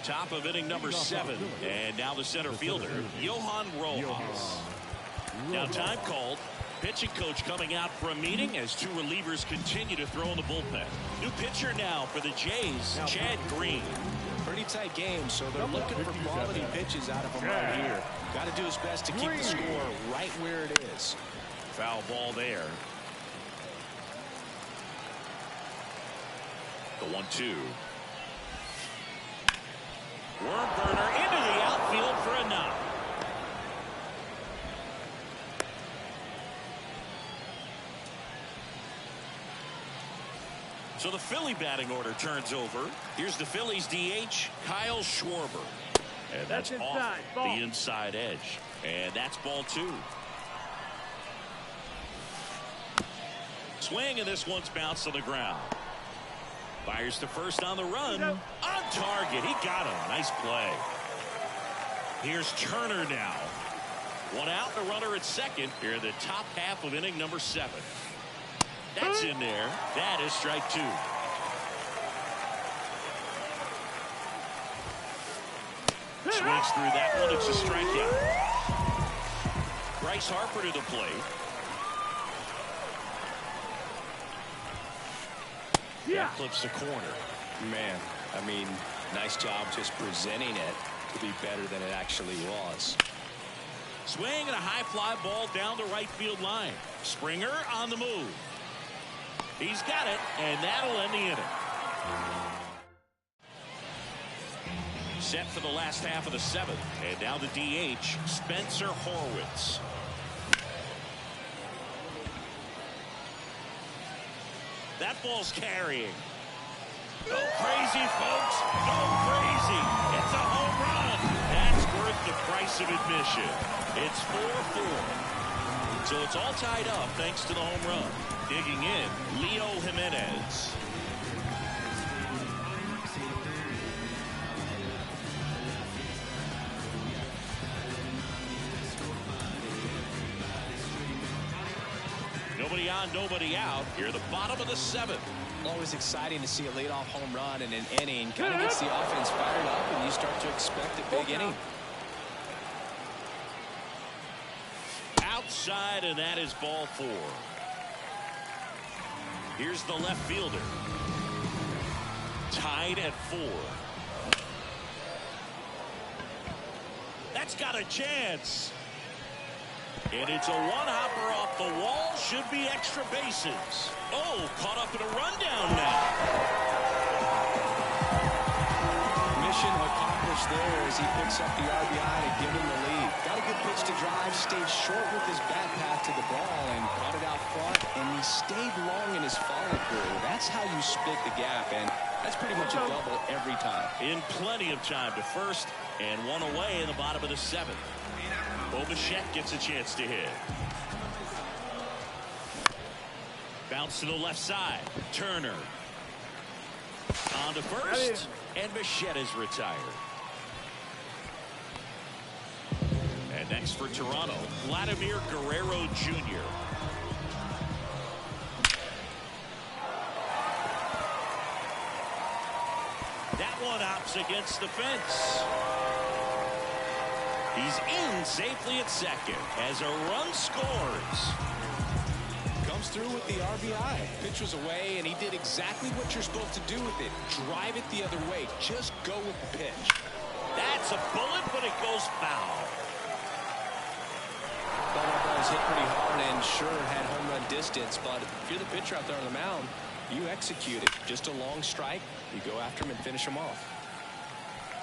Top of inning number 7, and now the center fielder, Johan Rojas. Now time called. Pitching coach coming out for a meeting as 2 relievers continue to throw in the bullpen. New pitcher now for the Jays, Chad Green. Pretty tight game, so they're looking for quality pitches out of him right here. Got to do his best to keep the score right where it is. Foul ball there. The 1-2. Worm burner into the outfield for a knock. So the Philly batting order turns over. Here's the Phillies DH, Kyle Schwarber. And that's off the inside edge. And that's ball 2. Swing, and this one's bounced on the ground. Fires to first on the run. On target. He got him. Nice play. Here's Turner now. 1 out and a runner at second here in the top half of inning number 7. That's in there. That is strike 2. Swings through that one. It's a strikeout. Bryce Harper to the plate. That clips the corner. Man, I mean, nice job just presenting it to be better than it actually was. Swing and a high fly ball down the right field line. Springer on the move. He's got it, and that'll end the inning. Set for the last half of the 7th, and now the DH, Spencer Horwitz. That ball's carrying. Go crazy, folks. Go crazy. It's a home run. That's worth the price of admission. It's 4-4. So it's all tied up thanks to the home run. Digging in, Leo Jimenez. Nobody on, nobody out. Here, the bottom of the 7th. Always exciting to see a leadoff home run in an inning. Kind of gets the offense fired up, and you start to expect a big inning. Outside, and that is ball 4. Here's the left fielder. Tied at 4. That's got a chance. And it's a one-hopper off the wall. Should be extra bases. Oh, caught up in a rundown now. Mission accomplished there as he picks up the RBI to give him the lead. Got a good pitch to drive, stayed short with his bat path to the ball and caught it out front, and he stayed long in his follow-through. That's how you split the gap, and that's pretty much a double every time. In plenty of time to first, and one away in the bottom of the 7th. Bo Bichette gets a chance to hit. Bounce to the left side. Turner. On to first. And Bichette is retired. And next for Toronto, Vladimir Guerrero Jr. That one hops against the fence. He's in safely at second as a run scores. Comes through with the RBI. Pitch was away, and he did exactly what you're supposed to do with it. Drive it the other way. Just go with the pitch. That's a bullet, but it goes foul. That ball was hit pretty hard and sure had home run distance, but if you're the pitcher out there on the mound, you execute it. Just a long strike. You go after him and finish him off.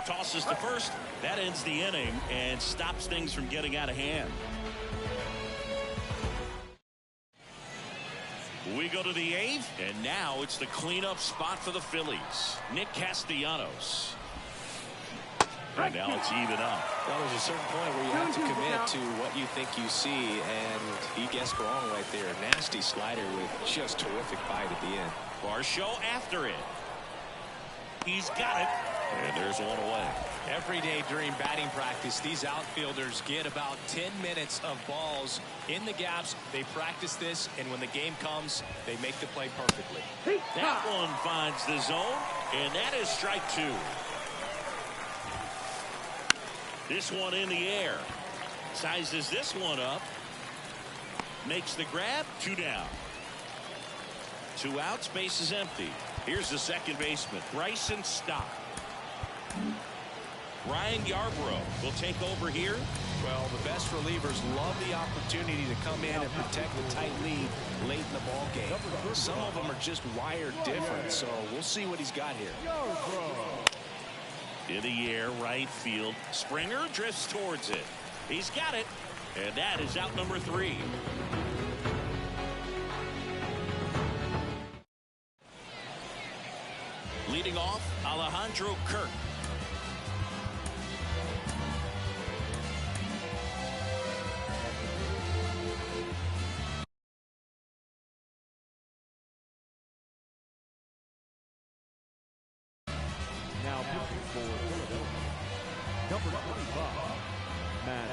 Tosses to first. That ends the inning and stops things from getting out of hand. We go to the 8th, and now it's the cleanup spot for the Phillies. Nick Castellanos. And now it's even up. Well, there's a certain point where you have to commit to what you think you see, and he guessed wrong right there. Nasty slider with just terrific bite at the end. Varsho after it. He's got it. And there's one away. Every day during batting practice, these outfielders get about 10 minutes of balls in the gaps. They practice this, and when the game comes, they make the play perfectly. That one finds the zone, and that is strike 2. This one in the air. Sizes this one up. Makes the grab. 2 down. 2 outs. Base is empty. Here's the second baseman, Bryson Stott. Ryan Yarbrough will take over here. Well, the best relievers love the opportunity to come in and protect the tight lead late in the ball game. Some of them are just wired different, so we'll see what he's got here. In the air, right field. Springer drifts towards it. He's got it, and that is out number 3. Leading off, Alejandro Kirk. Now pitching for Philadelphia, number 25, Matt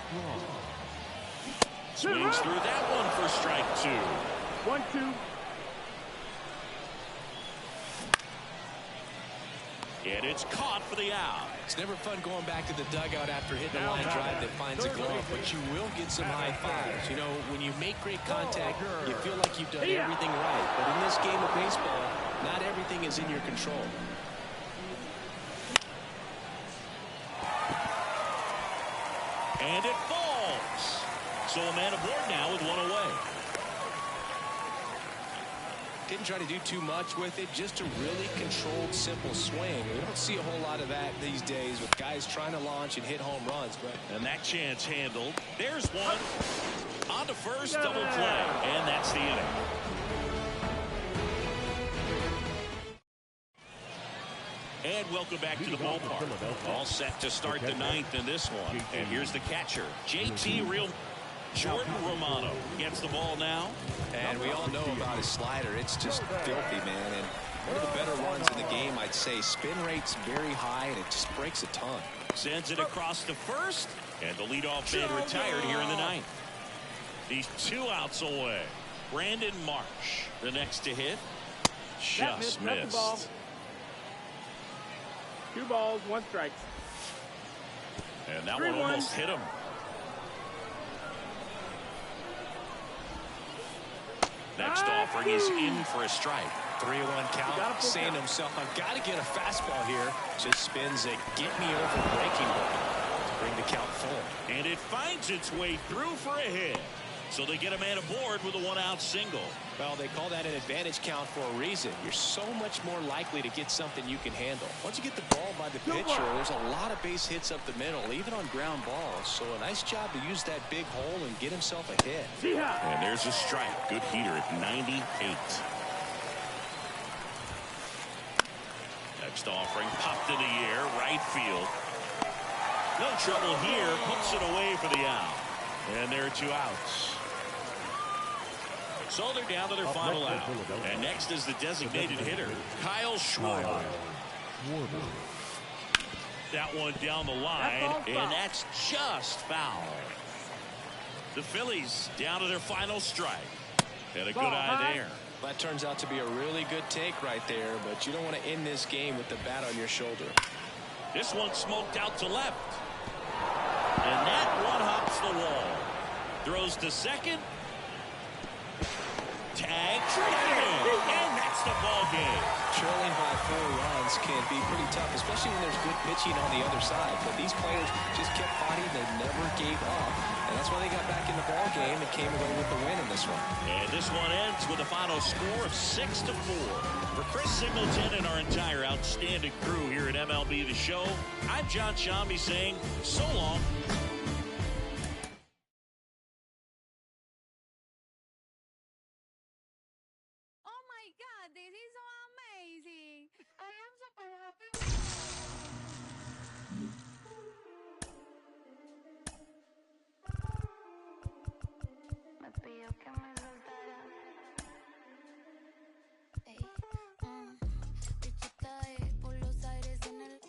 Strong. Swings through that one for strike 2. 1-2. And it's caught for the out. It's never fun going back to the dugout after hitting a line drive that finds a glove, but you will get some high fives. You know, when you make great contact, you feel like you've done everything right. But in this game of baseball, not everything is in your control. And it falls. So a man aboard now with 1 away. Didn't try to do too much with it, just a really controlled, simple swing. We don't see a whole lot of that these days with guys trying to launch and hit home runs. But And that chance handled. There's one. On to first, double play. And that's the inning. And welcome back to the ballpark. All set to start the 9th in this one. And here's the catcher, JT Real. Jordan Romano gets the ball now. And we all know about his slider. It's just filthy, man. And one of the better ones in the game, I'd say. Spin rate's very high, and it just breaks a ton. Sends it across to first. And the leadoff man retired here in the ninth. He's 2 outs away. Brandon Marsh, the next to hit. Just That's the ball. missed. 2 balls, 1 strike. And that 3-1. one almost hit him. Next offering is in for a strike. 3-1 count, saying to himself, I've got to get a fastball here. Just spins a get-me-over breaking ball to bring the count full. And it finds its way through for a hit. So they get a man aboard with a 1-out single. Well, they call that an advantage count for a reason. You're so much more likely to get something you can handle. Once you get the ball by the pitcher, there's a lot of base hits up the middle, even on ground balls. So a nice job to use that big hole and get himself a hit. And there's a strike. Good heater at 98. Next offering popped in the air, right field. No trouble here, puts it away for the out. And there are 2 outs. So they're down to their final out. And next is the designated hitter, Kyle Schwarber. That one down the line, and that's just foul. The Phillies down to their final strike. And a good eye there. That turns out to be a really good take right there, but you don't want to end this game with the bat on your shoulder. This one smoked out to left. And that one hops the wall. Throws to second. Tag. And that's the ball game. Trailing by 4 runs can be pretty tough, especially when there's good pitching on the other side. But these players just kept fighting. They never gave up. And that's why they got back in the ball game and came away with the win in this one. And this one ends with a final score of 6-4. For Chris Singleton and our entire outstanding crew here at MLB The Show, I'm John Shambi saying so long. Oh my God, this is so amazing. I am super happy. Me pidió que me soltara. Ey, bichita por los aires en el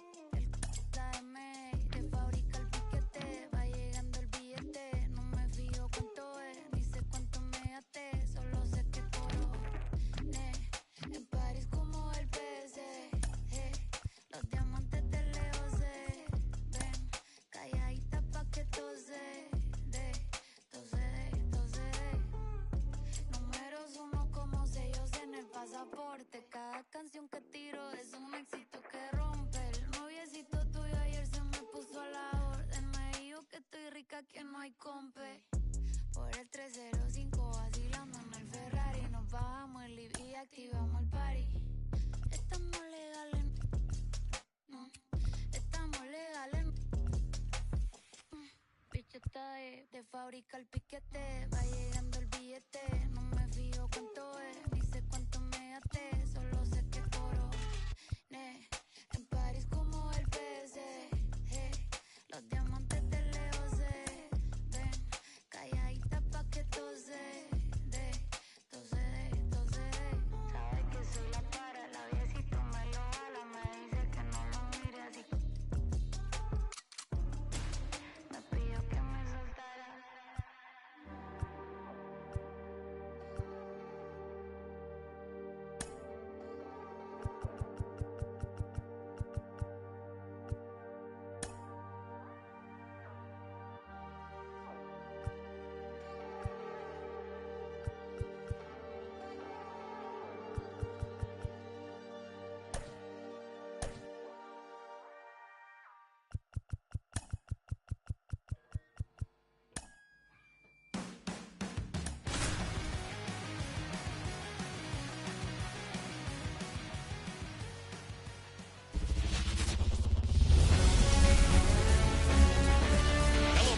dame de fábrica el piquete. Va llegando el billete. No me fío cuánto es, ni sé cuánto me gasté. Solo sé que coroné en París como el PC. Los diamantes de Leo se ven calladitas pa' que tose de. Números 1 como sellos en el pasaporte. Cada canción que tiro es un éxito que rompe. El noviecito tuyo ayer se me puso a la orden. Me dijo que estoy rica, que no hay compe. Por el 305 vacilando en el Ferrari. Nos bajamos el live y activamos el party. Estamos legales. No, estamos legales. Bicheta de fábrica el piquete. Va llegando el billete. No me fío cuánto es, ni sé cuánto me gasté. Solo sé que coroné en París como el PC. Los diamantes de Leo se ven calladitas pa' que tose de. Sabe que soy la para, la viejito me lo jala. Me dice que no lo mire así. Me pidió que me soltara.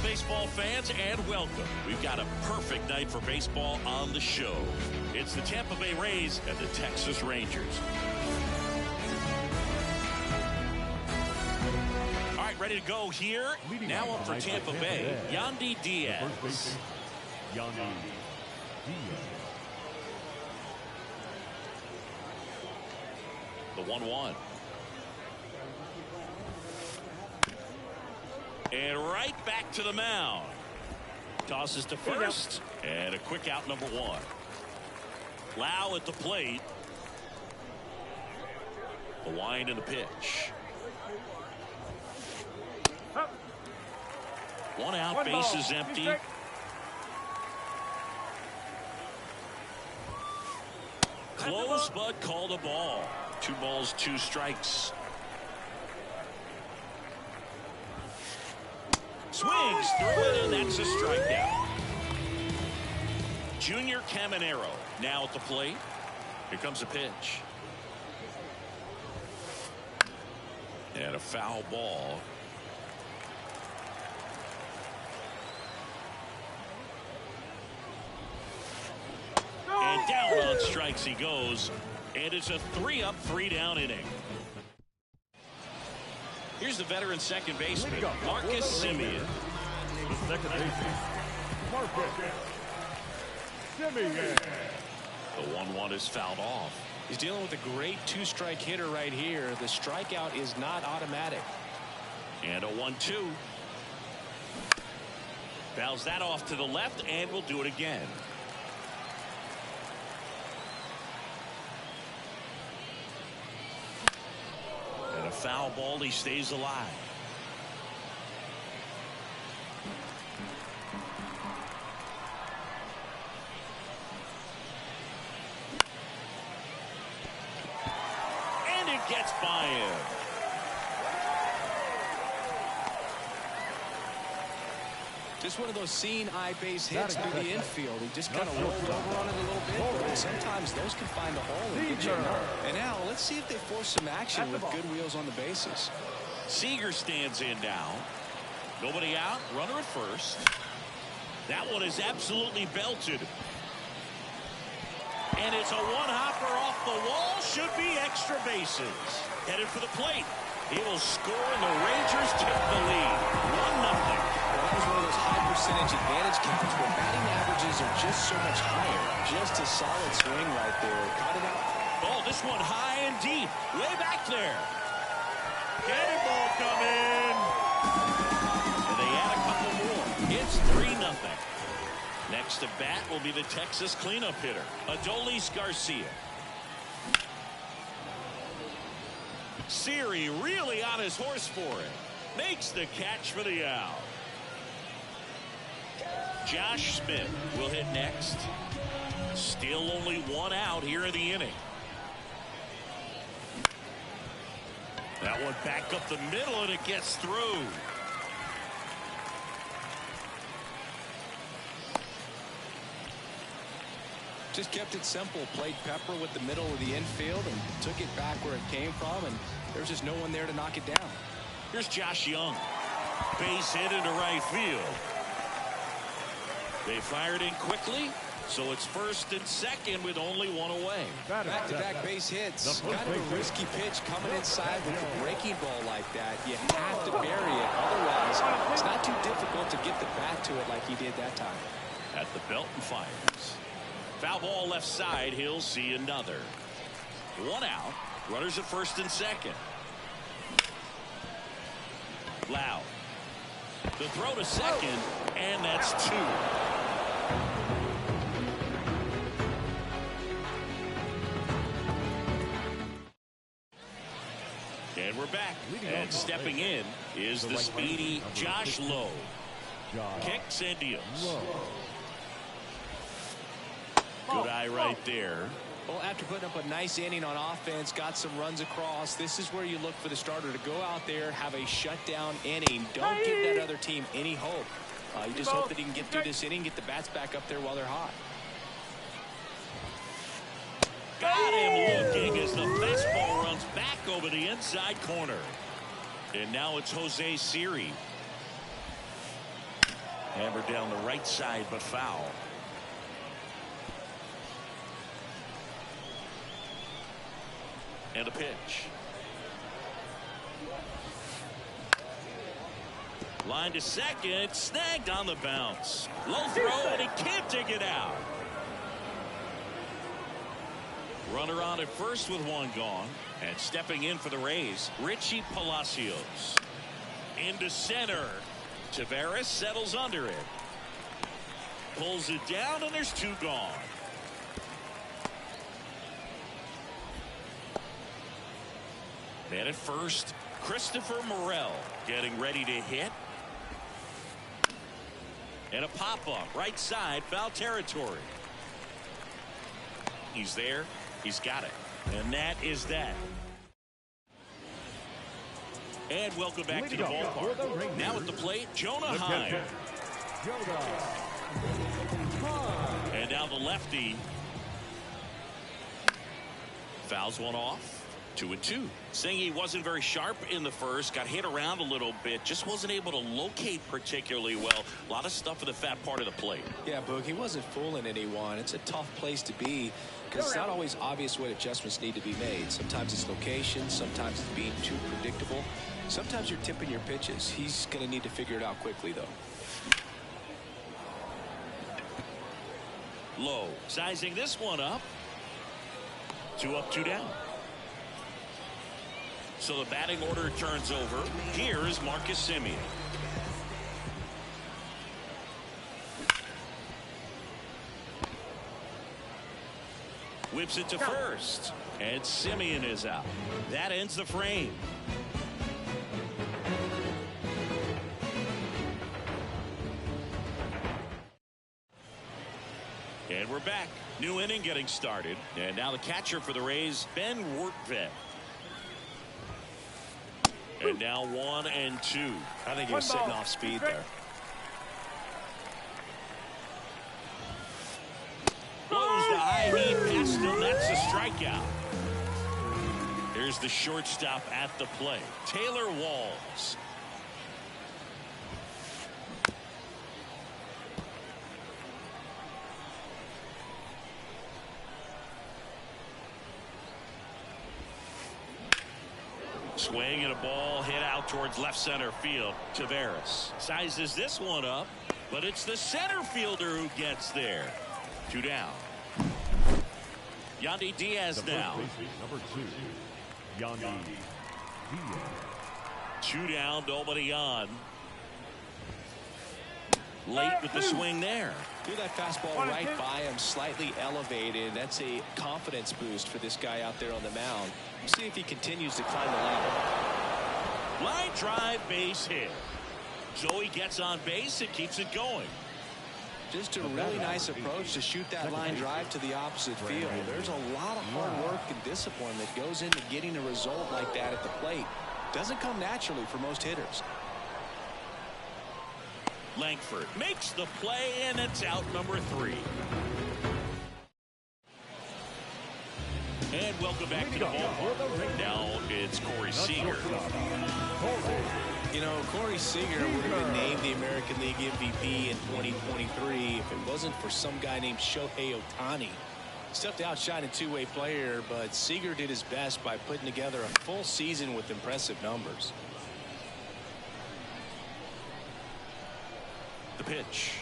Baseball fans, and welcome. We've got a perfect night for baseball on the show. It's the Tampa Bay Rays and the Texas Rangers. All right, ready to go here. Now up for Tampa Bay, Yandy Diaz. Yandy Diaz. The 1-1. And right back to the mound. Tosses to first. And a quick out, number 1. Lau at the plate. The wind and the pitch. 1 out, bases empty. Close, but called a ball. 2 balls, 2 strikes. Swings through it, and that's a strikeout. Junior Caminero now at the plate. Here comes a pitch. And a foul ball. And down on strikes he goes. And it's a 3-up, 3-down inning. Here's the veteran second baseman, Marcus Semien. The second baseman, Marcus Semien. The 1-1 is fouled off. He's dealing with a great 2-strike hitter right here. The strikeout is not automatic. And a 1-2. Fouls that off to the left, and will do it again. And a foul ball, he stays alive. And it gets by him. Just one of those seeing eye base hits through the infield. He just kind of rolled over on it a little bit, but sometimes those can find a hole and get you out. And now let's see if they force some action with good wheels on the bases. Seager stands in now. Nobody out. Runner at first. That one is absolutely belted. And it's a one-hopper off the wall. Should be extra bases. Headed for the plate. He will score, and the Rangers take the lead. 1-0. Well, that was one of those high percentage advantage counts where batting averages are just so much higher. Just a solid swing right there. Caught it out. Oh, this one high and deep. Way back there. Cannonball coming. And they add a couple more. It's 3-0. Next to bat will be the Texas cleanup hitter, Adolis Garcia. Siri really on his horse for it. Makes the catch for the out. Josh Smith will hit next. Still only 1 out here in the inning. That one back up the middle, and it gets through. Just kept it simple. Played pepper with the middle of the infield and took it back where it came from, and there's just no one there to knock it down. Here's Josh Young. Base hit into right field. They fired in quickly, so it's first and second with only 1 away. Back-to-back base hits. Kind of a risky pitch coming inside with a breaking ball like that. You have to bury it. Otherwise, it's not too difficult to get the bat to it like he did that time. At the belt and fires. Foul ball left side. He'll see another. 1 out. Runners at first and second. Lau. The throw to second, and that's 2. And we're back. And stepping in is the speedy Josh Lowe. Kicks and deals. Good eye right there. Well, after putting up a nice inning on offense, got some runs across, this is where you look for the starter to go out there, have a shutdown inning. Don't give that other team any hope. You just hope that he can get through this inning, get the bats back up there while they're hot. Got him looking as the fastball runs back over the inside corner. And now it's Jose Siri. Hammered down the right side, but foul. And a pitch. Line to second, snagged on the bounce. Low throw, and he can't dig it out. Runner on at first with one gone. And stepping in for the Rays, Richie Palacios. Into center. Taveras settles under it. Pulls it down, and there's two gone. Man at first, Christopher Morel getting ready to hit. And a pop-up right side, foul territory. He's there. He's got it. And that is that. And welcome back to the ballpark. Now at the plate, Jonah Heim. And now the lefty. Fouls one off. 2-2. Saying he wasn't very sharp in the first, got hit around a little bit, just wasn't able to locate particularly well. A lot of stuff in the fat part of the plate. Yeah, Boog, he wasn't fooling anyone. It's a tough place to be because it's not always obvious what adjustments need to be made. Sometimes it's location, sometimes it's being too predictable. Sometimes you're tipping your pitches. He's going to need to figure it out quickly, though. Low, sizing this one up. 2 up, 2 down. So the batting order turns over. Here is Marcus Semien. Whips it to first. And Semien is out. That ends the frame. And we're back. New inning getting started. And now the catcher for the Rays, Ben Wortvet. And now 1 and 2. I think he was sitting off speed there. Blows the high heat past him. That's a strikeout. Here's the shortstop at the plate, Taylor Walls. Swing and a ball hit out towards left center field. Taveras sizes this one up, but it's the center fielder who gets there. 2 down. Yandy Diaz now. Number 2, Yandy Diaz. 2 down, nobody on. Late with the swing there. Threw that fastball right by him, slightly elevated. That's a confidence boost for this guy out there on the mound. We'll see if he continues to climb the ladder. Line drive, base hit. Joey gets on base and keeps it going. Just a really nice approach to shoot that line drive to the opposite field. There's a lot of hard work and discipline that goes into getting a result like that at the plate. Doesn't come naturally for most hitters. Langford makes the play, and it's out number 3. And welcome back to the ballpark. Now it's Corey Seager. You know, Corey Seager would have been named the American League MVP in 2023 if it wasn't for some guy named Shohei Ohtani. Stepped outshine a two-way player, but Seager did his best by putting together a full season with impressive numbers. The pitch.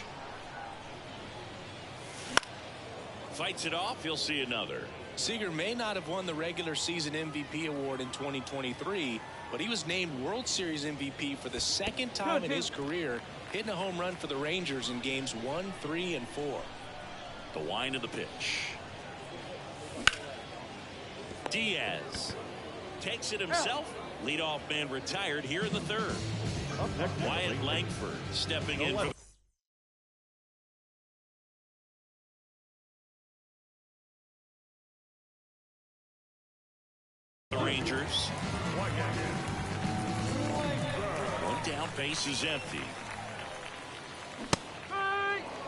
Fights it off. He'll see another. Seager may not have won the regular season MVP award in 2023, but he was named World Series MVP for the second time in his career, hitting a home run for the Rangers in games 1, 3, and 4. The wind of the pitch. Diaz takes it himself. Leadoff man retired here in the 3rd. Wyatt Langford stepping in for the Rangers. 1 down, base is empty.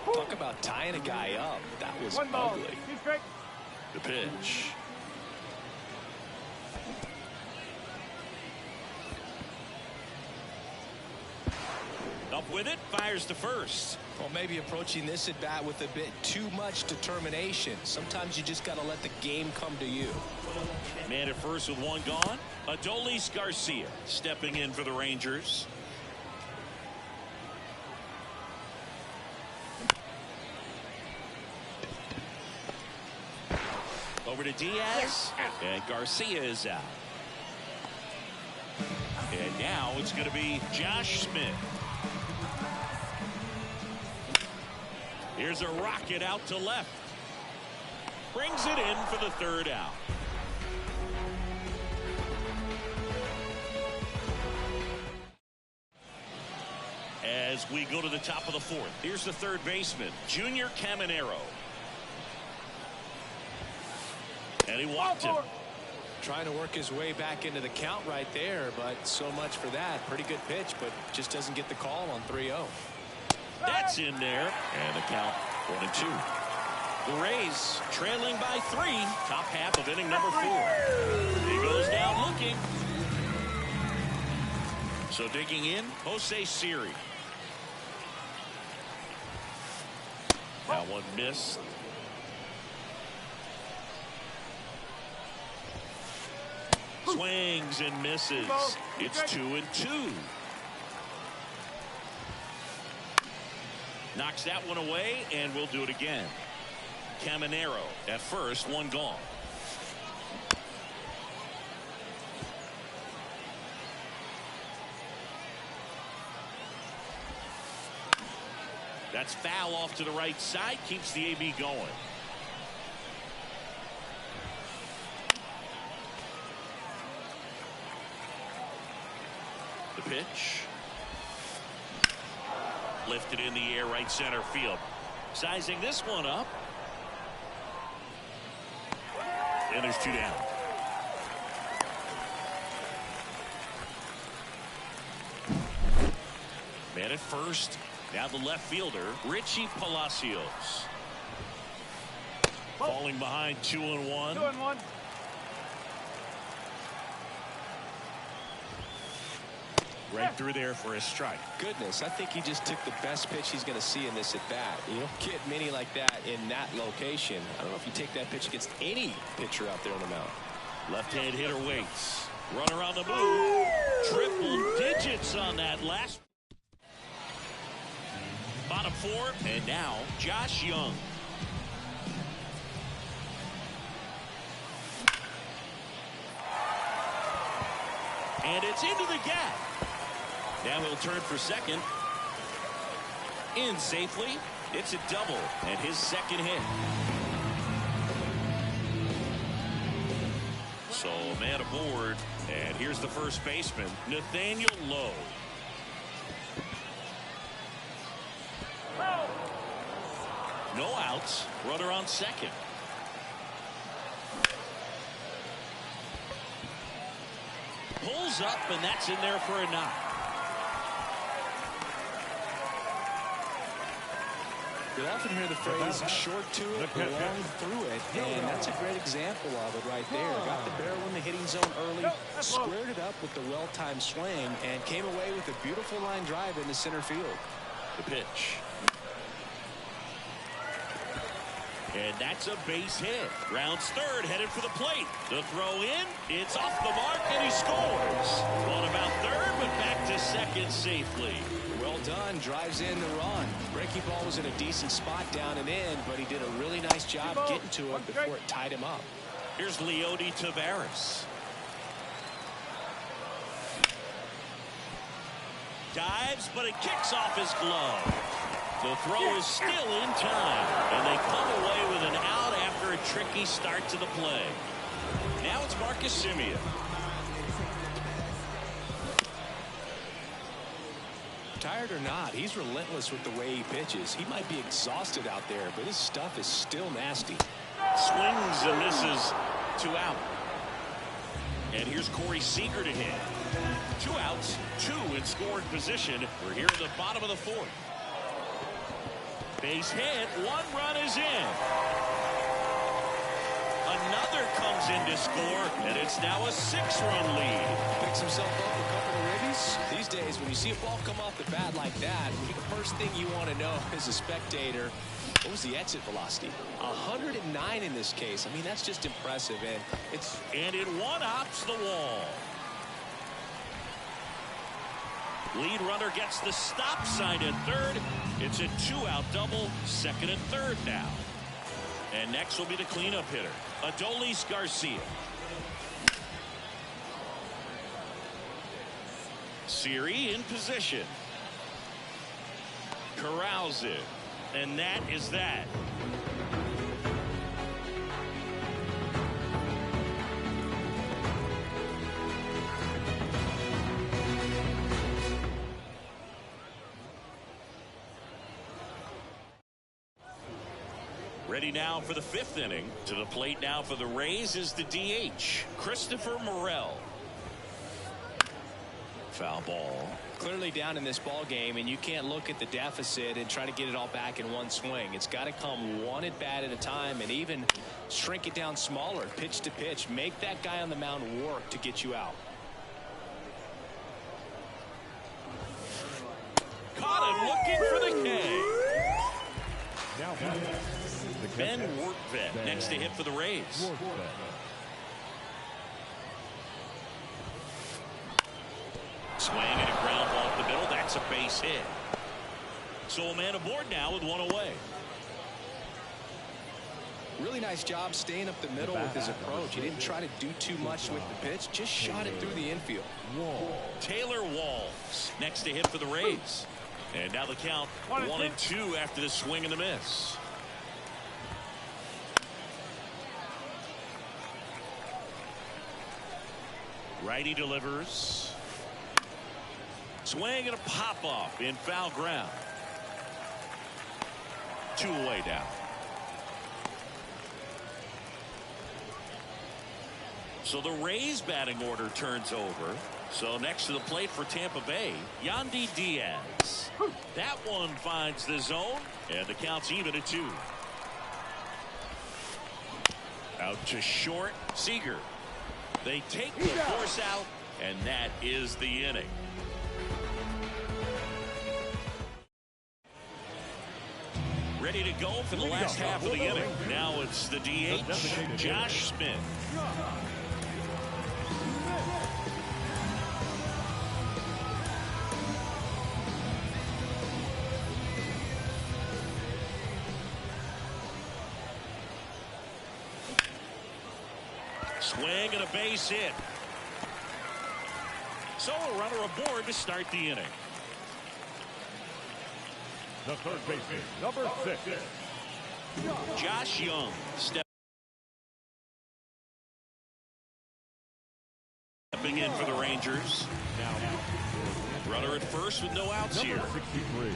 Talk about tying a guy up. That was ugly. The pitch. Up with it, fires to first. Well, maybe approaching this at bat with a bit too much determination. Sometimes you just got to let the game come to you. Man at first with 1 gone. Adolis Garcia stepping in for the Rangers. over to Diaz, and Garcia is out. And now it's going to be Josh Smith. Here's a rocket out to left. Brings it in for the third out. As we go to the top of the fourth, here's the third baseman, Junior Caminero. And he walked him. Trying to work his way back into the count right there, but so much for that. Pretty good pitch, but just doesn't get the call on 3-0. That's in there, and the count 1-2. The Rays trailing by 3, top half of inning number 4. He goes down looking. So digging in, Jose Siri. That one missed. Swings and misses. It's 2-2. Knocks that one away, and we'll do it again. Caminero at first, one gone. That's foul off to the right side, keeps the AB going. The pitch. Lifted in the air, right center field. Sizing this one up. And there's 2 down. Man at first. Now the left fielder, Richie Palacios. Falling behind 2-1. 2-1. Right through there for a strike. Goodness, I think he just took the best pitch he's going to see in this at bat. You don't get many like that in that location. I don't know if you take that pitch against any pitcher out there on the mound. Left-hand hitter waits. Runner on the move. Triple digits on that last. Bottom 4, and now Josh Young. And it's into the gap. Now he'll turn for second. In safely. It's a double and his second hit. So a man aboard. And here's the first baseman, Nathaniel Lowe. No outs. Runner on second. Pulls up, and that's in there for a knock. You often hear the phrase short to it, long through it, and that's a great example of it right there. Got the barrel in the hitting zone early, squared it up with the well-timed swing, and came away with a beautiful line drive into center field. The pitch. And that's a base hit. Rounds third, headed for the plate. The throw in, it's off the mark, and he scores. One about third, but back to second safely. Well done, drives in the run. Breaking ball was in a decent spot down and in, but he did a really nice job getting to him before it tied him up. Here's Leody Taveras. Dives, but it kicks off his glove. The throw is still in time, and they come away with an out after a tricky start to the play. Now it's Marcus Semien. Tired or not, he's relentless with the way he pitches. He might be exhausted out there, but his stuff is still nasty. Swings and misses. 2 out. And here's Corey Seager to hit. 2 outs, 2 in scoring position. We're here at the bottom of the 4th. Base hit, 1 run is in. Another comes in to score, and it's now a 6-run lead. Picks himself up a couple of ribbies. These days, when you see a ball come off the bat like that, the first thing you want to know as a spectator, what was the exit velocity? 109 in this case. I mean, that's just impressive, and it one-hops the wall. Lead runner gets the stop sign at third. It's a 2-out double, second and third now. And next will be the cleanup hitter, Adolis Garcia. Siri in position. Corrals it. And that is that. Ready now for the 5th inning. To the plate now for the Rays is the DH, Christopher Morel. Foul ball. Clearly down in this ball game, and you can't look at the deficit and try to get it all back in one swing. It's got to come one at bat at a time, and even shrink it down smaller, pitch to pitch. Make that guy on the mound work to get you out. Caught him looking for the K. Now, Ben Workvet next to hit for the Rays. Swing and a ground ball up the middle. That's a base hit. So a man aboard now with one away. Really nice job staying up the middle with his approach. He didn't try to do too much with the pitch, just shot it through the infield. Taylor Walls next to hit for the Rays. And now the count 1-2 after the swing and the miss. Righty delivers. Swing and a pop off in foul ground. 2 away now. So the Rays batting order turns over. So next to the plate for Tampa Bay, Yandy Diaz. That one finds the zone, and the count's even at 2. Out to short, Seager. They take the force out, and that is the inning. Ready to go for the last half of the inning. Now it's the DH, Josh Smith. Swing and a base hit. So a runner aboard to start the inning. the third baseman, number 6. Josh Young stepping in for the Rangers. Runner at first with no outs here. 63.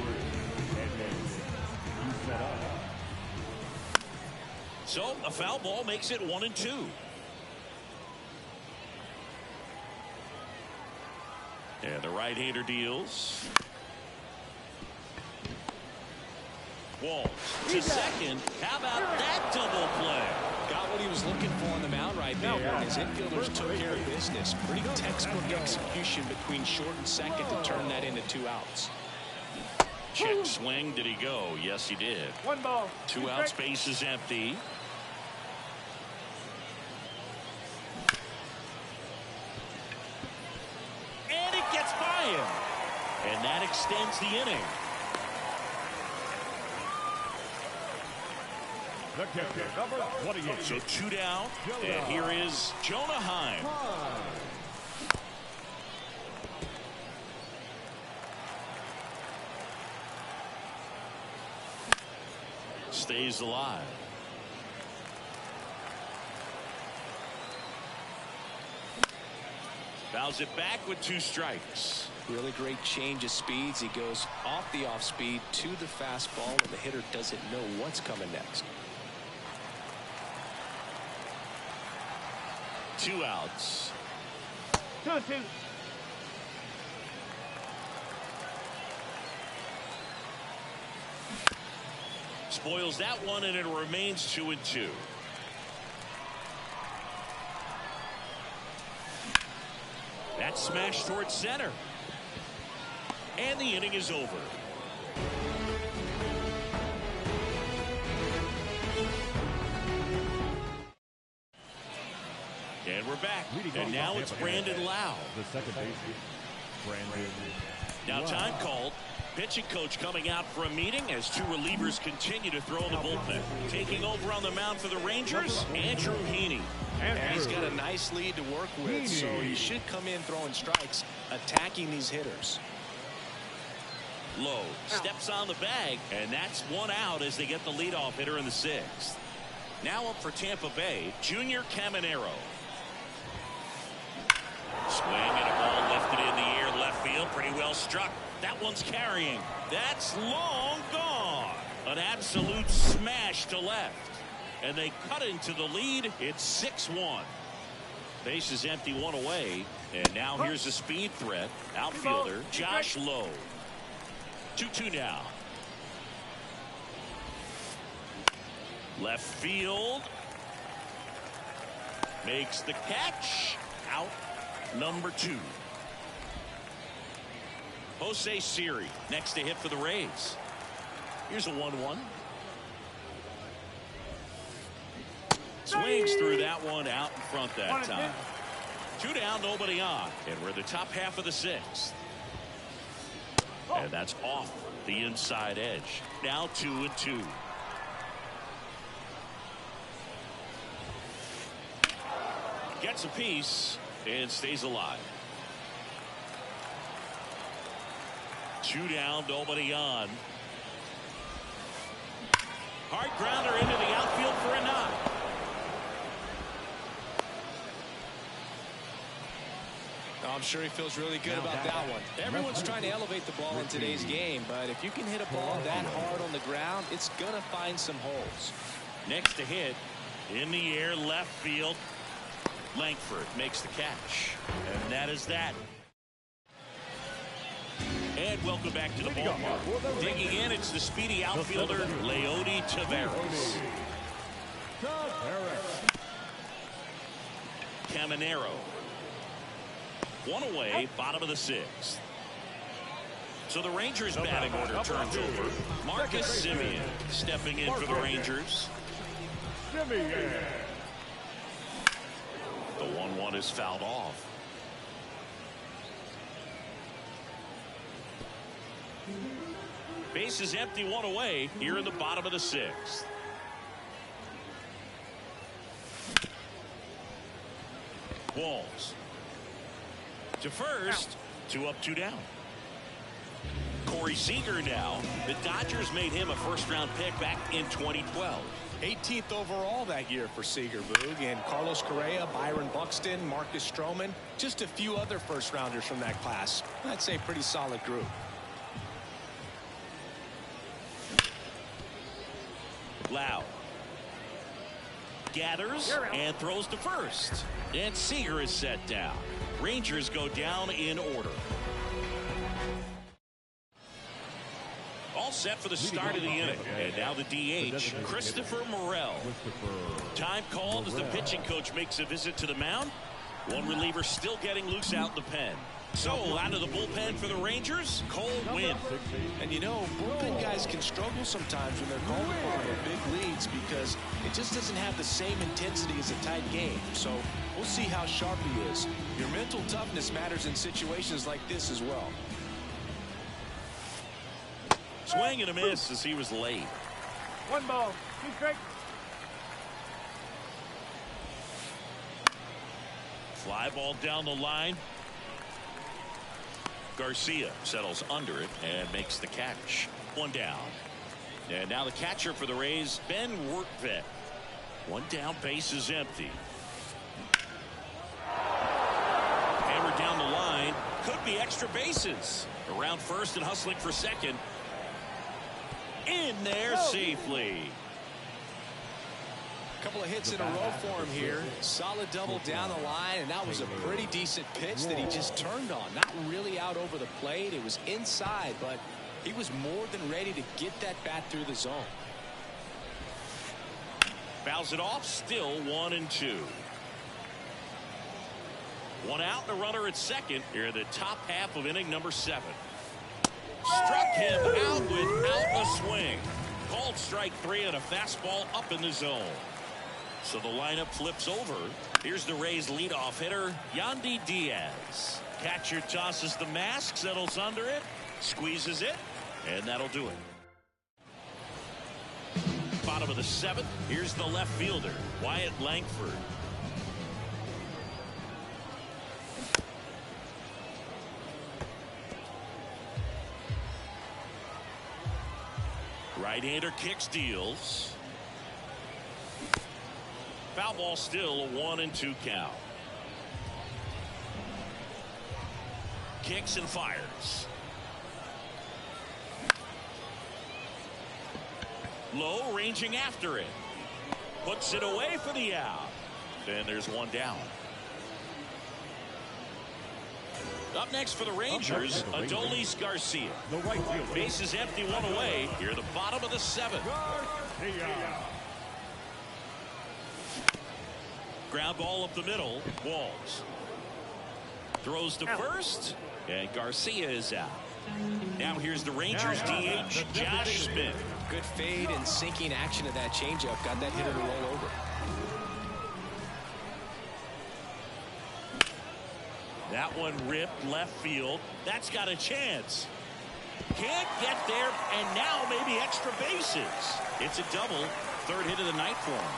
So a foul ball makes it 1-2. And the right-hander deals. Walls to second. How about that double play? Got what he was looking for on the mound right there. His infielders took care of business. Pretty textbook execution between short and second to turn that into 2 outs. Check swing. Did he go? Yes, he did. 1 ball. 2 outs. Base is empty. And it gets by him. And that extends the inning. The catcher, number 28. So 2 down. And here is Jonah Heim. Stays alive. Fouls it back with 2 strikes. Really great change of speeds. He goes off the off speed to the fastball, and the hitter doesn't know what's coming next. 2 outs. 2-2. Spoils that one, and it remains 2-2. That smash towards center. And the inning is over. And we're back. And now it's Brandon Lau. The second baseman, Brandon. Now time called pitching coach coming out for a meeting as two relievers continue to throw in the bullpen. Taking over on the mound for the Rangers, Andrew Heaney. And he's got a nice lead to work with, so he should come in throwing strikes, attacking these hitters. Lowe steps on the bag, and that's one out as they get the leadoff hitter in the sixth. Now up for Tampa Bay, Junior Caminero. Swing and a ball lifted in the air, left field, pretty well struck. That one's carrying. That's long gone. An absolute smash to left. And they cut into the lead. It's 6-1. Base is empty, one away. And now here's a speed threat. Outfielder Josh Lowe. 2-2 now. Left field. Makes the catch. Out number 2. Jose Siri next to hit for the Rays. Here's a 1-1. Swings through that one out in front that time. 2 down, nobody on. And we're the top half of the sixth. And that's off the inside edge. Now 2-2. Gets a piece and stays alive. 2 down, nobody on. Hard grounder into the outfield for a knock. I'm sure he feels really good about that one. Everyone's trying to elevate the ball in today's game, but if you can hit a ball that hard on the ground, it's going to find some holes. Next to hit, in the air, left field. Langford makes the catch. And that is that. And welcome back to the ballpark. Digging in, it's the speedy outfielder, Leody Taveras. Caminero. 1 away, bottom of the sixth. So the Rangers batting order turns over. Marcus Semien stepping in for the Rangers. The 1-1 is fouled off. Base is empty, 1 away here in the bottom of the sixth. Walls to first. 2 up, 2 down. Corey Seager now. The Dodgers made him a first-round pick back in 2012. 18th overall that year for Seager, Boog, and Carlos Correa, Byron Buxton, Marcus Stroman, just a few other first-rounders from that class. I'd say pretty solid group. Loud gathers and throws to first, and Seager is set down. Rangers go down in order. All set for the start of the inning, and now the DH, Christopher Morel. Time called as the pitching coach makes a visit to the mound. One reliever still getting loose out in the pen. So out of the bullpen for the Rangers, Cole Winn. And you know, bullpen guys can struggle sometimes when they're called upon for big leads because it just doesn't have the same intensity as a tight game. So we'll see how sharp he is. Your mental toughness matters in situations like this as well. Swing and a miss as he was late. 1 ball, 2 strikes. Fly ball down the line. Garcia settles under it and makes the catch. 1 down. And now the catcher for the Rays, Ben Workvet. 1 down, base is empty. Hammered down the line. Could be extra bases. Around first and hustling for second. In there safely. A couple of hits in a row for him here. Solid double down the line, and that was a pretty decent pitch that he just turned on. Not really out over the plate. It was inside, but he was more than ready to get that bat through the zone. Fouls it off, still 1-2. 1 out and a runner at second here in the top half of inning number 7. Struck him out without a swing. Called strike 3 and a fastball up in the zone. So the lineup flips over. Here's the Rays leadoff hitter, Yandy Diaz. Catcher tosses the mask, settles under it, squeezes it, And that'll do it. Bottom of the 7th. Here's the left fielder, Wyatt Langford. Right-hander kicks, deals. Foul ball, still a 1-2 count. Kicks and fires. Low, ranging after it. Puts it away for the out. And there's one down. Up next for the Rangers, Adolis Garcia. The right fielder. Base is empty, one away. Here at the bottom of the 7th. Garcia. Ground ball up the middle. Walls. Throws to first. And Garcia is out. Now here's the Rangers DH, Josh Smith. Good fade and sinking action of that changeup. Got that hitter to roll over. That one ripped left field. That's got a chance. Can't get there, and now maybe extra bases. It's a double. Third hit of the night for him.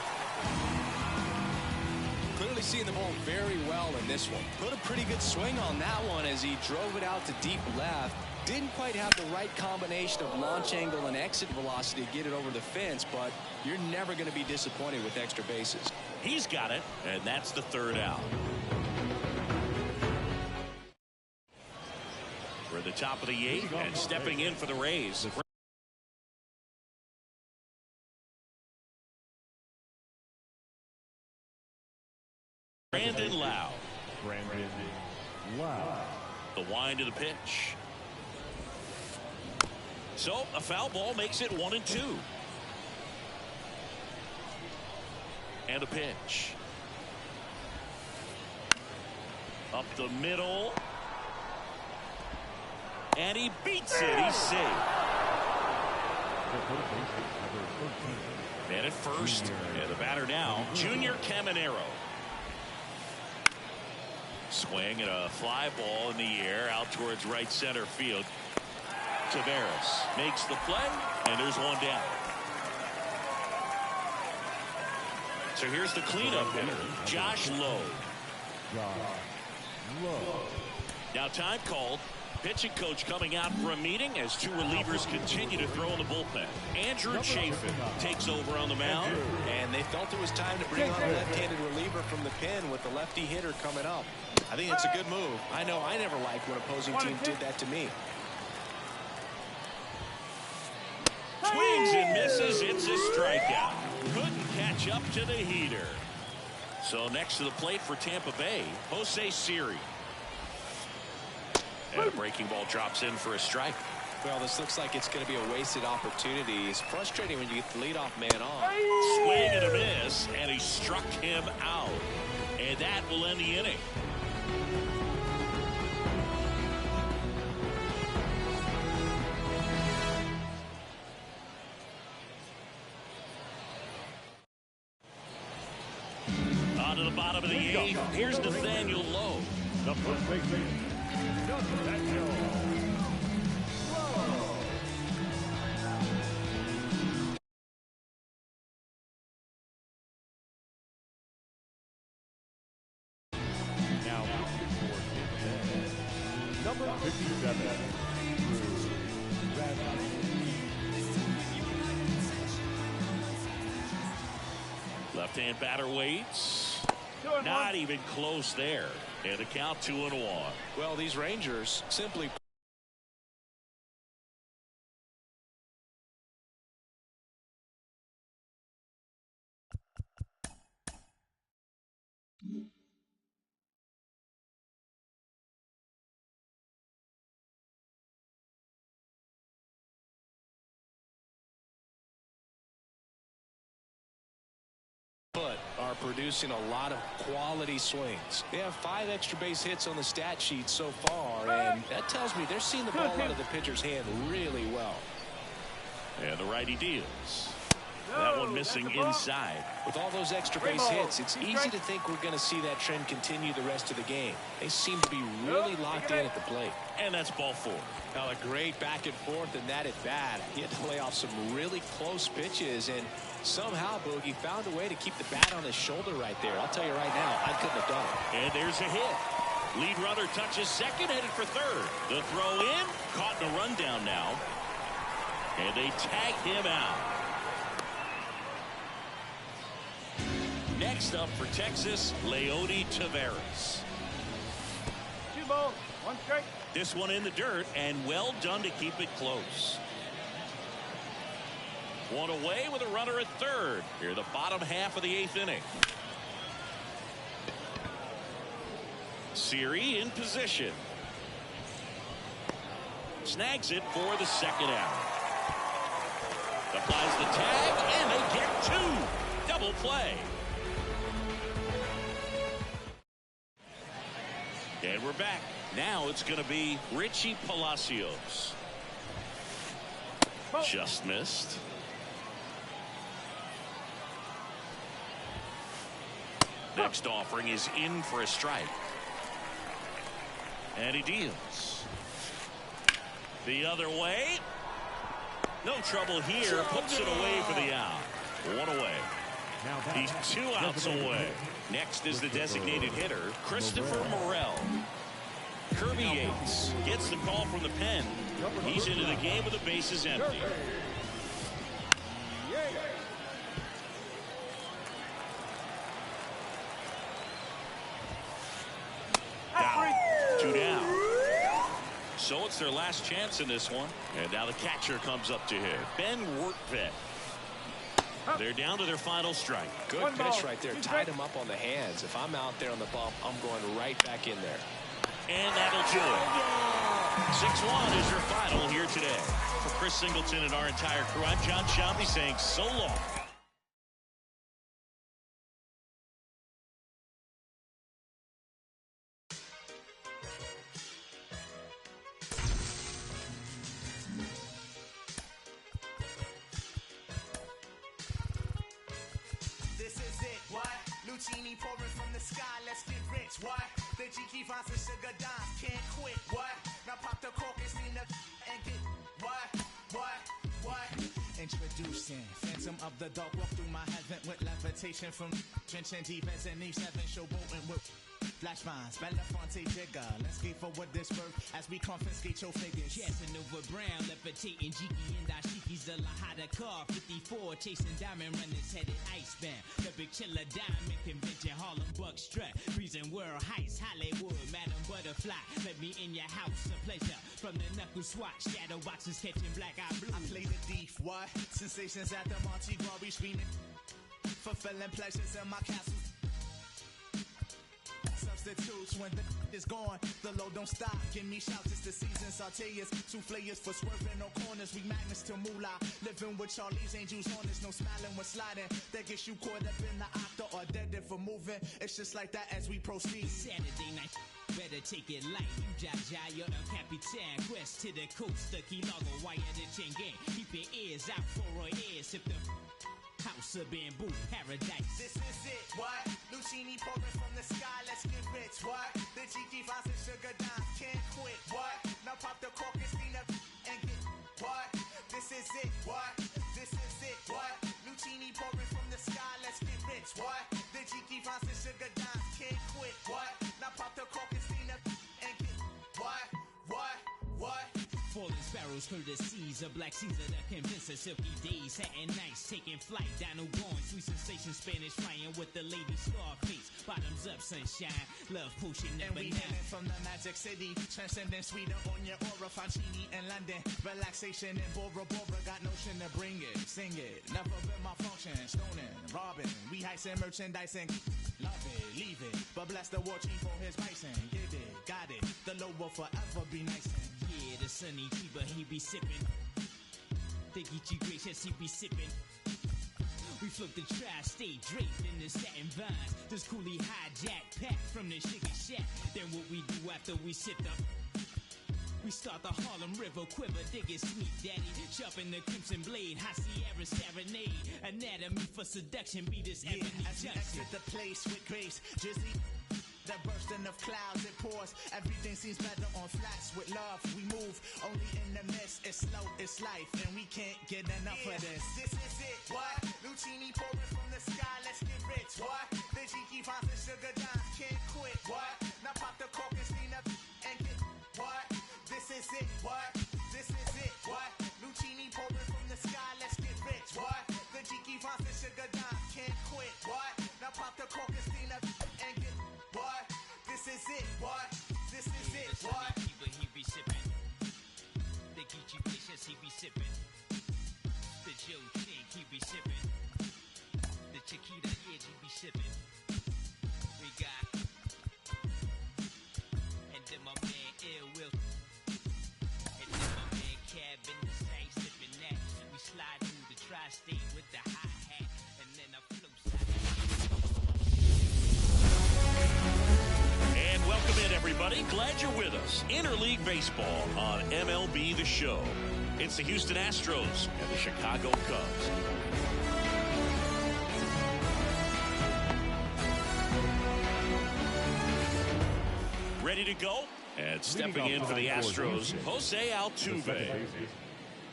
Clearly seeing the ball very well in this one. Put a pretty good swing on that one as he drove it out to deep left. Didn't quite have the right combination of launch angle and exit velocity to get it over the fence, but you're never going to be disappointed with extra bases. He's got it, and that's the third out. We're at the top of the 8th, and stepping in for the Rays. Brandon Lowe. The wind of the pitch. So a foul ball makes it 1-2. And a pitch. Up the middle. And he beats it. He's safe. And at first, and the batter now, Junior Caminero. Swing and a fly ball in the air out towards right center field. Taveras makes the play, and there's one down. So here's the cleanup hitter, Josh Lowe. Now time called. Pitching coach coming out for a meeting as two relievers continue to throw in the bullpen. Andrew Chafin takes over on the mound. And they felt it was time to bring on a left-handed reliever from the pen with the lefty hitter coming up. I think it's a good move. I know I never liked when opposing teams did that to me. Swings and misses. It's a strikeout. Couldn't catch up to the heater. So next to the plate for Tampa Bay, Jose Siri. And a breaking ball drops in for a strike. Well, this looks like it's going to be a wasted opportunity. It's frustrating when you get the leadoff man on. Swing and a miss, and he struck him out. And that will end the inning. On to the bottom of the 8th. Here's Nathaniel Lowe. The first baseman, Nathaniel Lowe. Now, number 57, Left-hand batter waits. Not even close there. And the count 2-1. Well, these Rangers simply are producing a lot of quality swings. They have 5 extra base hits on the stat sheet so far, and that tells me they're seeing the ball out of the pitcher's hand really well. And the righty deals. That one missing inside. With all those extra base hits, it's easy to think we're going to see that trend continue the rest of the game. They seem to be really locked in at the plate. And that's ball 4. Now a great back and forth, and that at bat. He had to lay off some really close pitches, and somehow Boogie found a way to keep the bat on his shoulder right there. I'll tell you right now, I couldn't have done it. And there's a hit. Lead runner touches second, headed for third. The throw in, caught in a rundown now. And they tag him out. Next up for Texas, Leody Taveras. 2 balls, 1 strike. This one in the dirt, and well done to keep it close. One away with a runner at third. Here, the bottom half of the 8th inning. Siri in position. Snags it for the second out. Applies the tag, and they get 2. Double play. And we're back. Now it's going to be Richie Palacios. Just missed. Next offering is in for a strike. And he deals. The other way. No trouble here. Puts it away for the out. 1 away. He's 2 outs away. Next is the designated hitter, Christopher Morel. Kirby Yates gets the call from the pen. He's into the game with the bases empty. Down. 2 down. So it's their last chance in this one. And now the catcher comes up to hit. Ben Workvet. They're down to their final strike. Good pitch right there. Tied him up on the hands. If I'm out there on the bump, I'm going right back in there. And that'll do it. 6-1 is your final here today. For Chris Singleton and our entire crew, I'm John Shelby saying so long. This is it, what? Lucini pouring from the sky, let's get rich, what? The Jiki Vance and Sugar Dimes can't quit, what? Now pop the cork and see the and get, what? Introducing Phantom of the Dark, walk through my heaven with levitation from drenching deep as an E7, showboating with flash vines, Belafonte Jigger. Let's get forward this work as we confiscate your figures. Casanova Brown, levitating Jiki and Dashiki's the Lahada car. 54, chasing diamond runners headed icebound. The Big Chiller Diamond Convention, Harlem Buck Strut. Breezing World Heights, Hollywood, Madam Butterfly. Let me in your house, a pleasure. From the knuckle swatch, shadow boxes catching black eye blue. I play the thief, what? Sensations at the Monte Glory screening. Fulfilling pleasures in my castle. Substitutes when the is gone, the load don't stop. Give me shouts, it's the season. Sauteas, souffleurs for swerving no corners. We magnets to moolah. Living with Charlie's Angels honest, no smiling when sliding. That gets you caught up in the octa or dead for moving. It's just like that as we proceed. Saturday night, better take it light. You Jaja, you're El Capitan. Quest to the coast, the Key Largo, wire the chain gang. Keep your ears out for our ears. Sip the house of bamboo paradise. This is it, what? Lucini pouring from the sky, let's get rich, what? The Jiki Vance and Sugar Dimes can't quit, what? Now pop the cork and see the and get, what? This is it, what? This is it, what? Lucini pouring from the sky, let's get rich, what? The Jiki Vance and Sugar Dimes can't quit, what? Now pop the cork and see the and get, what? Falling sparrows, courtesies of Black Caesar, the convincer, silky days, satin nights, taking flight, Dino going, sweet sensation, Spanish flying with the lady Scarface, bottoms up, sunshine, love potion, And never we know. hailing from the Magic City, transcending sweeter on your aura, Fancini in London, relaxation in Bora Bora, got notion to bring it, sing it, never been my function, stoning, robbing, we heisting, merchandising, love it, leave it, but bless the war chief for his bison, get it, got it, the low will forever be nice. Yeah, the sunny Tiba, he be sipping. They get you gracious, he be sipping. We flip the tri-state draped in the satin vines. This coolie hijack pack from the sugar shack. Then what we do after we sip the We start the Harlem River quiver, dig it sweet daddy. Sharpen the crimson blade, high Sierra serenade. Anatomy for seduction, be this Yeah, Ebony as we Johnson. exit the place with grace, Drizzy, the bursting of clouds, it pours. Everything seems better on flats with love. We move only in the mist. It's slow, it's life, and we can't get enough of this. This is it, what? Lucini pouring from the sky, let's get rich, what? The Jiki finds the sugar dimes, can't quit, what? Now pop the cork and steam up and get, what? This is it, what? This is it, what? Lucini pouring from the sky, let's get rich, what? The Jiki finds the sugar dimes, can't quit, what? Now pop the cork and steam up and get, what? This is it, what? This is it, what? He be sipping. The Geechee Vicious, he be sipping. The Joe Chink, he be sipping. The Chiquita Edge, he be sipping. We got. And then my man Ill Will. And then my man Cab in the same sipping that. We slide through the tri-state with the hi-hat. And then I flow side. And welcome in, everybody. Glad you're with us. Interleague Baseball on MLB The Show. It's the Houston Astros and the Chicago Cubs. Ready to go? And stepping in for the Astros, Jose Altuve.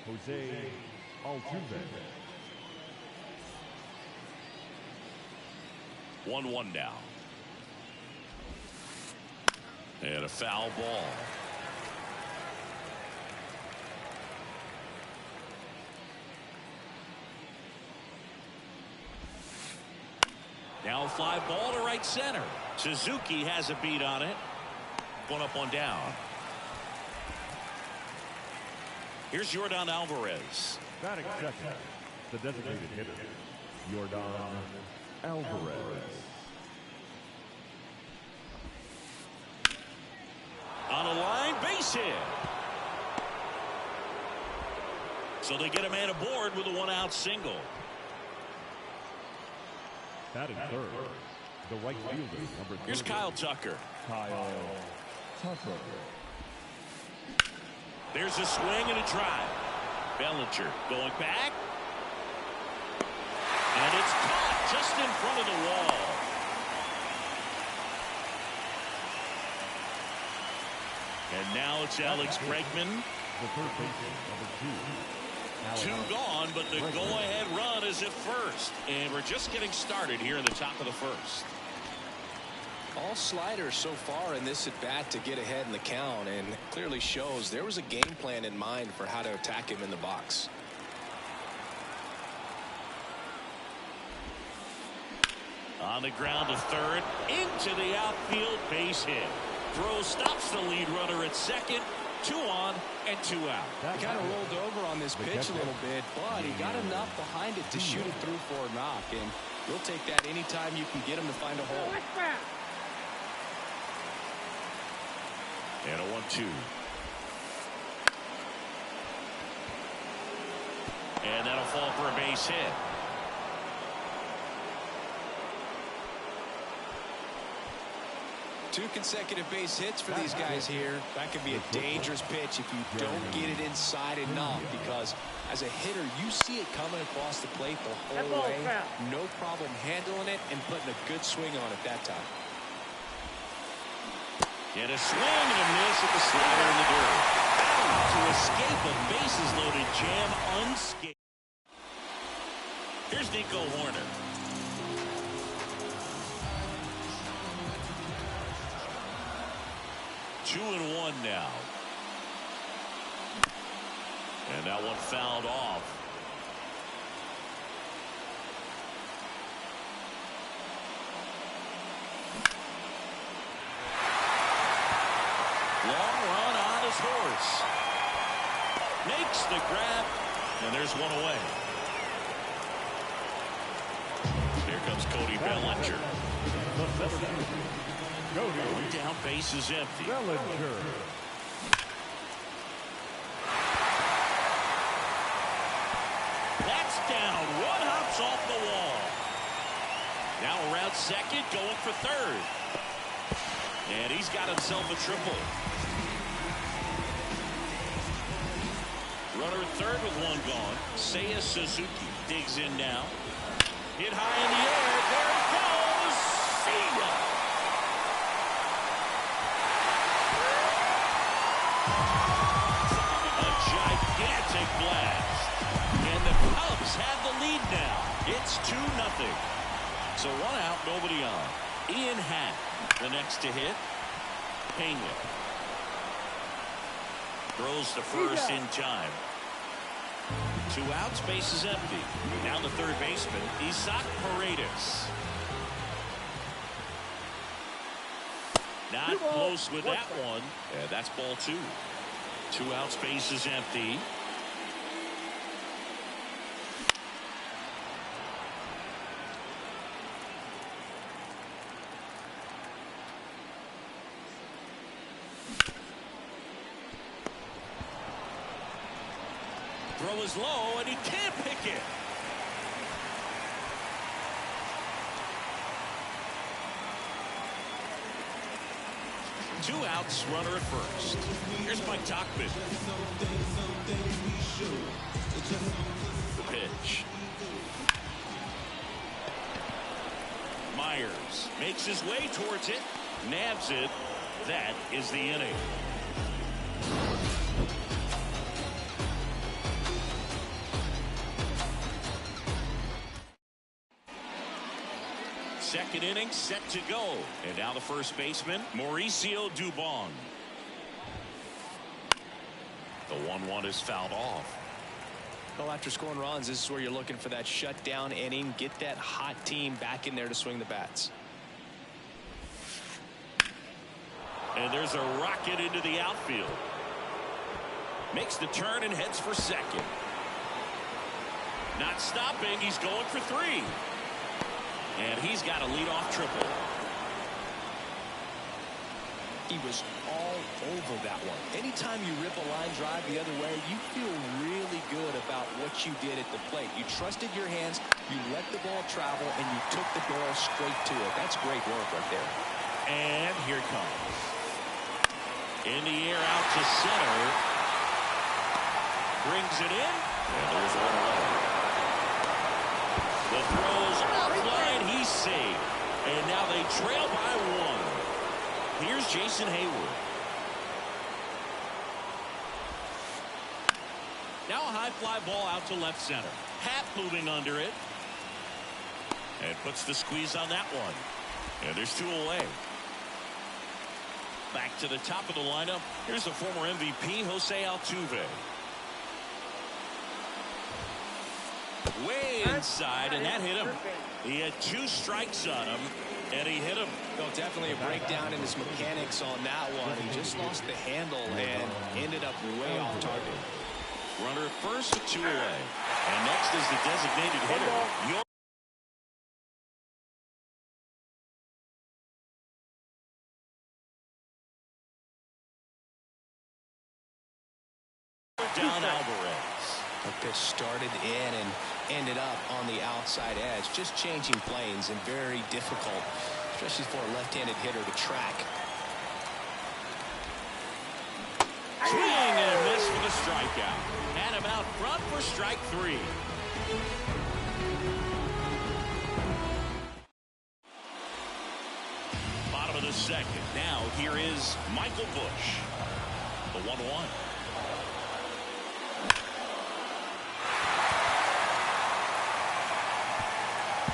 Jose Altuve. 1-1 now. And a foul ball. Now a fly ball to right center. Suzuki has a beat on it. One up, one down. Here's Yordan Alvarez. Batting second, the designated hitter, Yordan Alvarez. On a line, base hit. So they get a man aboard with a one-out single. Batting third, the right fielder, number 30. Here's Kyle Tucker. Kyle Tucker. There's a swing and a drive. Bellinger going back. And it's caught just in front of the wall. And now it's Alex Bregman. The third baseman, number 2. Two gone, but the go-ahead run is at first. And we're just getting started here in the top of the first. All sliders so far in this at bat to get ahead in the count, and clearly shows there was a game plan in mind for how to attack him in the box. On the ground to third, into the outfield, base hit. Throw stops the lead runner at second. 2 on and 2 out. He kind of rolled over on this pitch a little bit, but he got enough behind it to shoot it through for a knock, and you'll take that anytime you can get him to find a hole. And a 1-2. And that'll fall for a base hit. Two consecutive base hits for these guys here. That could be a dangerous pitch if you don't get it inside enough, because as a hitter, you see it coming across the plate the whole way. No problem handling it and putting a good swing on it that time. And a swing and a miss at the slider in the dirt. To escape a bases loaded jam unscathed. Here's Nico Horner. Two and 1 now. And that one fouled off. Long run on his horse. Makes the grab, and there's one away. Here comes Cody Bellinger. One down, base is empty. Bellinger. That's down. One hops off the wall. Now around second, going for third. And he's got himself a triple. Runner at third with one gone. Seiya Suzuki digs in now. Hit high in the air. There it goes. Seiya. A gigantic blast. And the Cubs have the lead now. It's 2-0. So 1 out, nobody on. Ian Happ, the next to hit. Pena throws to first in time. 2 outs, base is empty. Now the third baseman, Isaac Paredes. Not close with that one. Yeah, that's ball 2. 2 outs, base is empty. Throw is low, and he can't pick it. Two outs, runner at first. Here's Mike Tauchman. The pitch. Myers makes his way towards it, nabs it. That is the inning. Second inning set to go. And now the first baseman, Mauricio Dubon. The 1-1 is fouled off. Well, after scoring runs, this is where you're looking for that shutdown inning. Get that hot team back in there to swing the bats. And there's a rocket into the outfield. Makes the turn and heads for second. Not stopping. He's going for 3. And he's got a leadoff triple. He was all over that one. Anytime you rip a line drive the other way, you feel really good about what you did at the plate. You trusted your hands, you let the ball travel, and you took the ball straight to it. That's great work right there. And here it comes. In the air out to center. Brings it in. And there's 1 away. The throw's offline. He's safe. And now they trail by 1. Here's Jason Hayward. Now a high fly ball out to left center. Happ moving under it. And puts the squeeze on that one. And there's 2 away. Back to the top of the lineup. Here's the former MVP, Jose Altuve. Way inside, and that hit him. He had 2 strikes on him, and he hit him. Well, definitely a breakdown in his mechanics on that one. He just lost the handle and ended up way off target. Runner at first with 2 away. And next is the designated hitter. Down Alvarez. The pitch started in and ended up on the outside edge. Just changing planes and very difficult, especially for a left-handed hitter to track. Swing and a miss for the strikeout. Had him out front for strike 3. Bottom of the second. Now here is Michael Busch. The 1-1.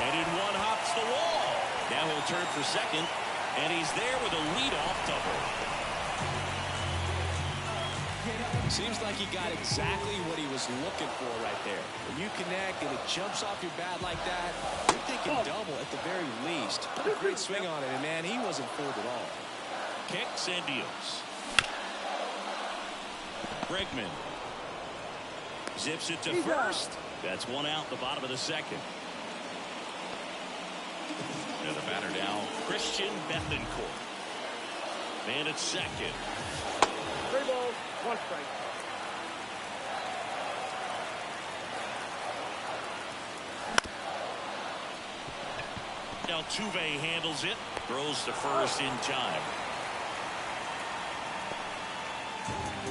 And in one hops the wall. Now he'll turn for second, and he's there with a leadoff double. Seems like he got exactly what he was looking for right there. When you connect and it jumps off your bat like that, you're thinking double at the very least. A great swing on it, and man, he wasn't fooled at all. Kicks and deals. Bregman zips it to first. That's 1 out, the bottom of the second. And the batter now, Christian Bethancourt. Man at second. 3 balls, 1 strike. Altuve handles it, throws to first in time.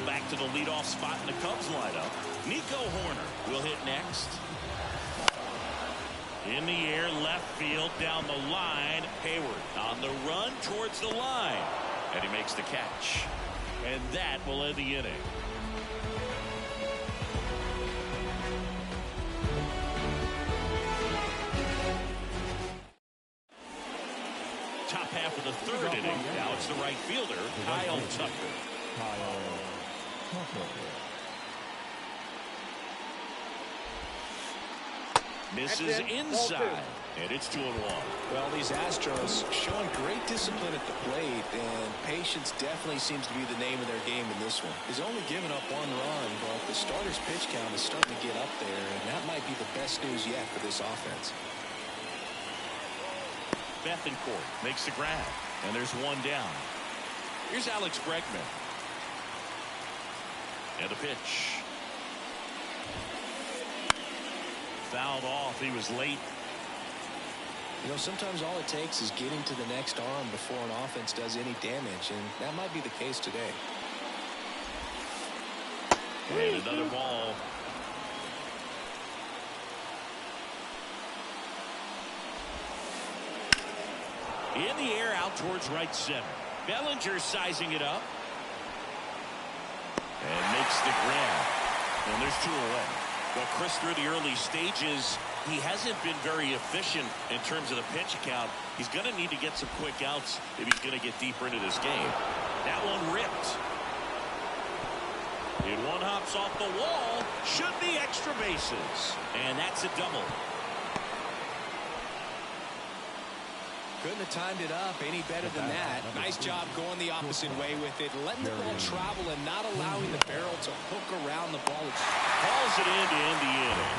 Back to the leadoff spot in the Cubs lineup. Nico Hoerner will hit next. In the air, left field, down the line. Hayward on the run towards the line. And he makes the catch. And that will end the inning. Top half of the third inning. Now it's the right fielder, Kyle Tucker. Misses inside, and it's 2-1. Well, these Astros showing great discipline at the plate, and patience definitely seems to be the name of their game in this one. He's only given up 1 run, but the starter's pitch count is starting to get up there, and that might be the best news yet for this offense. Bethancourt makes the grab, and there's 1 down. Here's Alex Bregman. And the pitch. Fouled off. He was late. You know, sometimes all it takes is getting to the next arm before an offense does any damage, and that might be the case today. And another ball. In the air, out towards right center. Bellinger sizing it up. And makes the grab. And there's 2 away. Well, Chris, through the early stages, he hasn't been very efficient in terms of the pitch count. He's going to need to get some quick outs if he's going to get deeper into this game. That one ripped. And 1 hops off the wall. Should be extra bases. And that's a double. Couldn't have timed it up any better than that. Nice job going the opposite way with it, letting the ball travel and not allowing the barrel to hook around the ball. Calls it in to end the inning.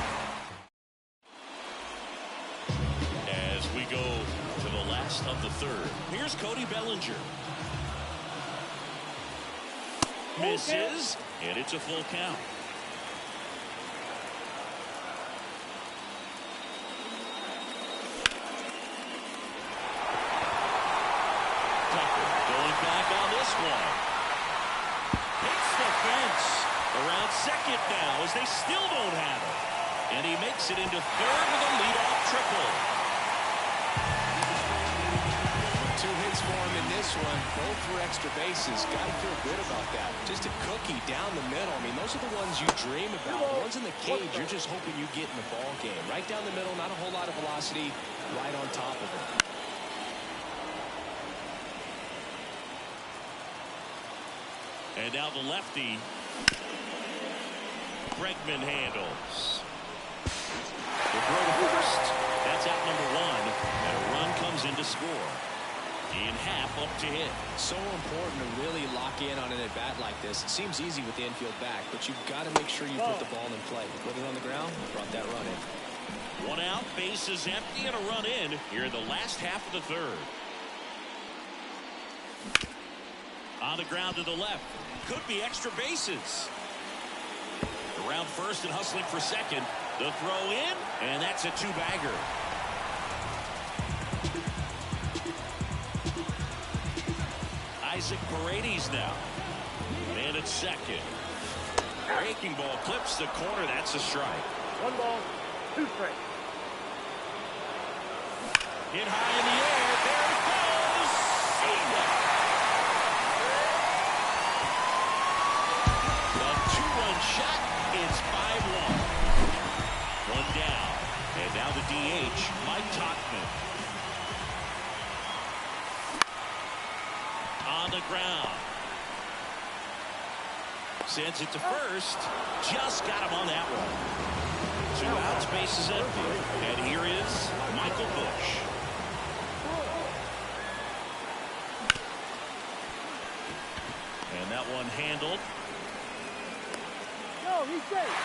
As we go to the last of the third, here's Cody Bellinger. Misses, and it's a full count. Around second now as they still don't have it. And he makes it into third with a leadoff triple. 2 hits for him in this one, both for extra bases. Got to feel good about that. Just a cookie down the middle. I mean, those are the ones you dream about. The ones in the cage, you're just hoping you get in the ball game. Right down the middle, not a whole lot of velocity, right on top of it. And now the lefty. Bregman handles. The throw to first. That's out number 1. And a run comes in to score. In half up to hit. So important to really lock in on an at-bat like this. It seems easy with the infield back, but you've got to make sure you put the ball in play. Put it on the ground, brought that run in. 1 out, base is empty, and a run in here in the last half of the third. On the ground to the left. Could be extra bases. Around first and hustling for second. The throw in, and that's a 2-bagger. Isaac Paredes now. And at second. Breaking ball clips the corner. That's a strike. 1 ball, 2 strikes. Hit high in the air. There it goes. See ya. A 2-run shot. It's 5-1. 1 down. And now the DH, Mike Tauchman. On the ground. Sends it to first. Just got him on that one. 2 outs, base is empty. And here is Michael Busch. And that one handled. No, he's safe.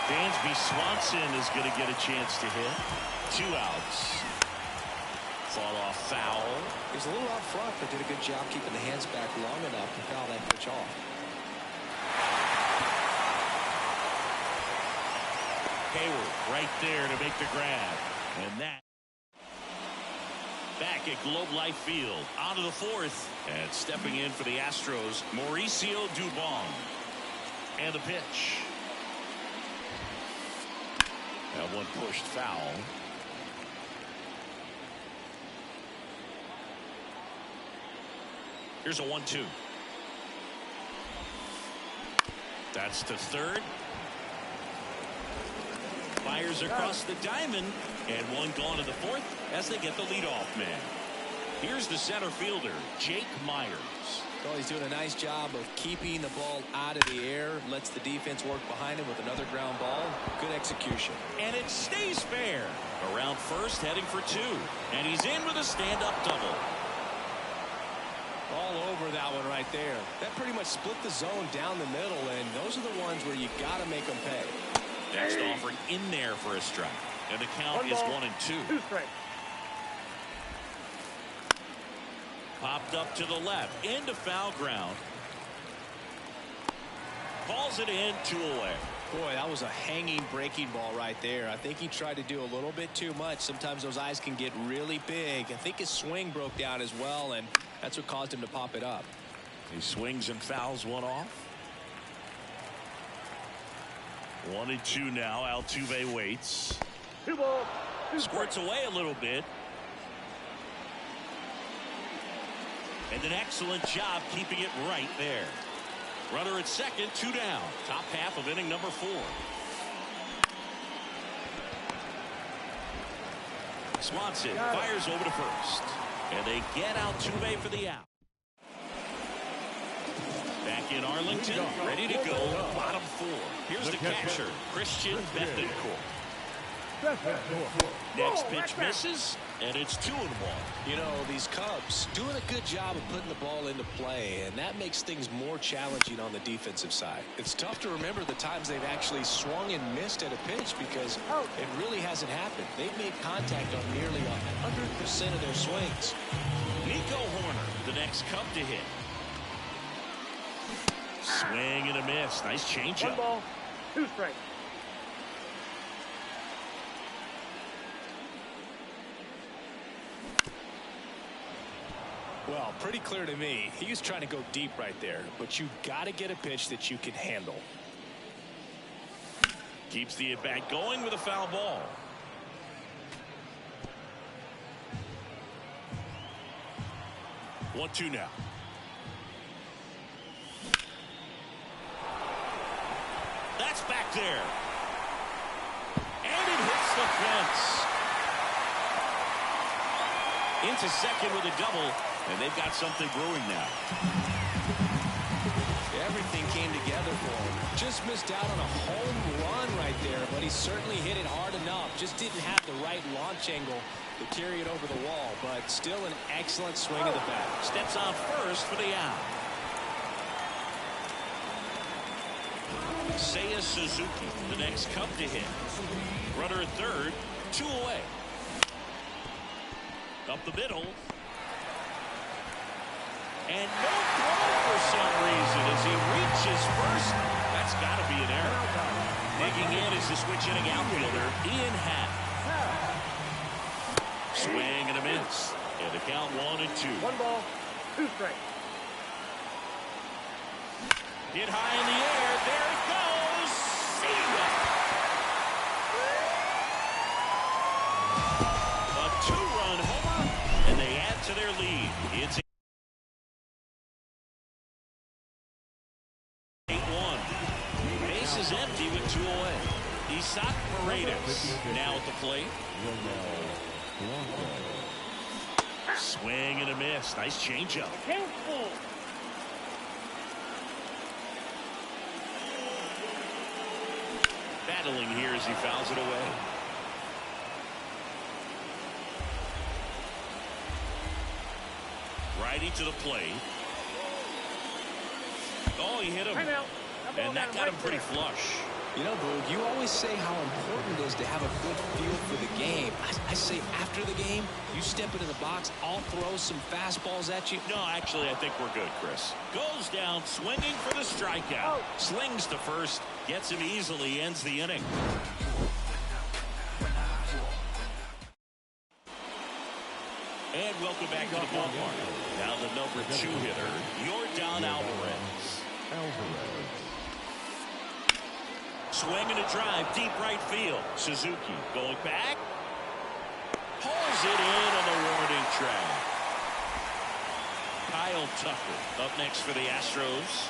Dansby Swanson is going to get a chance to hit. 2 outs. Fall off foul. He was a little out front, but did a good job keeping the hands back long enough to foul that pitch off. Hayward right there to make the grab. And that Back at Globe Life Field, on to the fourth, and stepping in for the Astros, Mauricio Dubon. And the pitch. That one pushed foul. Here's a 1-2. That's to third. Fires across the diamond, and one gone in the fourth as they get the leadoff man. Here's the center fielder, Jake Myers. Well, he's doing a nice job of keeping the ball out of the air, lets the defense work behind him with another ground ball. Good execution. And it stays fair. Around first, heading for two. And he's in with a stand-up double. All over that one right there. That pretty much split the zone down the middle, and those are the ones where you got to make them pay. Next offering in there for a strike. And the count is 1-2. 2 strikes. Popped up to the left, into foul ground. Calls it in, 2 away. Boy, that was a hanging breaking ball right there. I think he tried to do a little bit too much. Sometimes those eyes can get really big. I think his swing broke down as well, and that's what caused him to pop it up. He swings and fouls one off. 1-2 now. Altuve waits. 2 balls. 2 Squirts strikes. away a little bit. And an excellent job keeping it right there. Runner at second, 2 down. Top half of inning number 4. Swanson fires over to first. And they get Altuve for the out. Back in Arlington, ready to go. Bottom 4. Here's the catcher, Christian Bethancourt. Next pitch misses, and it's 2-1. You know, these Cubs doing a good job of putting the ball into play, and that makes things more challenging on the defensive side. It's tough to remember the times they've actually swung and missed at a pitch because it really hasn't happened. They've made contact on nearly 100% of their swings. Nico Horner, the next Cub to hit. Swing and a miss. Nice 1 changeup. ball. 2 strikes. Well, pretty clear to me. He was trying to go deep right there, but you got to get a pitch that you can handle. Keeps the at-bat going with a foul ball. One, 2 now. That's back there. And it hits the fence. Into second with a double, and they've got something brewing now. Everything came together for him. Just missed out on a home run right there, but he certainly hit it hard enough. Just didn't have the right launch angle to carry it over the wall, but still an excellent swing of the bat. Steps on first for the out. Seiya Suzuki, the next Cub to hit. Runner at third, 2 away. Up the middle. And no throw for some reason as he reaches first. That's got to be an error. Digging in is the switch hitting outfielder, Ian Happ. Swing and a miss. And the count 1-2. 1 ball. 2 strikes. Hit high in the air. There it goes. See ya. A 2-run homer, and they add to their lead. It's 8-1. Base is empty with 2 away. Isaac Paredes now at the plate. Swing and a miss. Nice changeup. Count full. Battling here as he fouls it away. Righty to the plate. Oh, he hit him. Timeout. And that got him pretty flush. You know, Boog, you always say how important it is to have a good feel for the game. I say after the game, you step into the box, I'll throw some fastballs at you. No, actually, I think we're good, Chris. Goes down, swinging for the strikeout. Slings to first, gets him easily, ends the inning. And welcome back to the ballpark. Now the number 2 hitter, Yordan Alvarez. Swing and a drive, deep right field. Suzuki going back. Pulls it in on the warning track. Kyle Tucker up next for the Astros.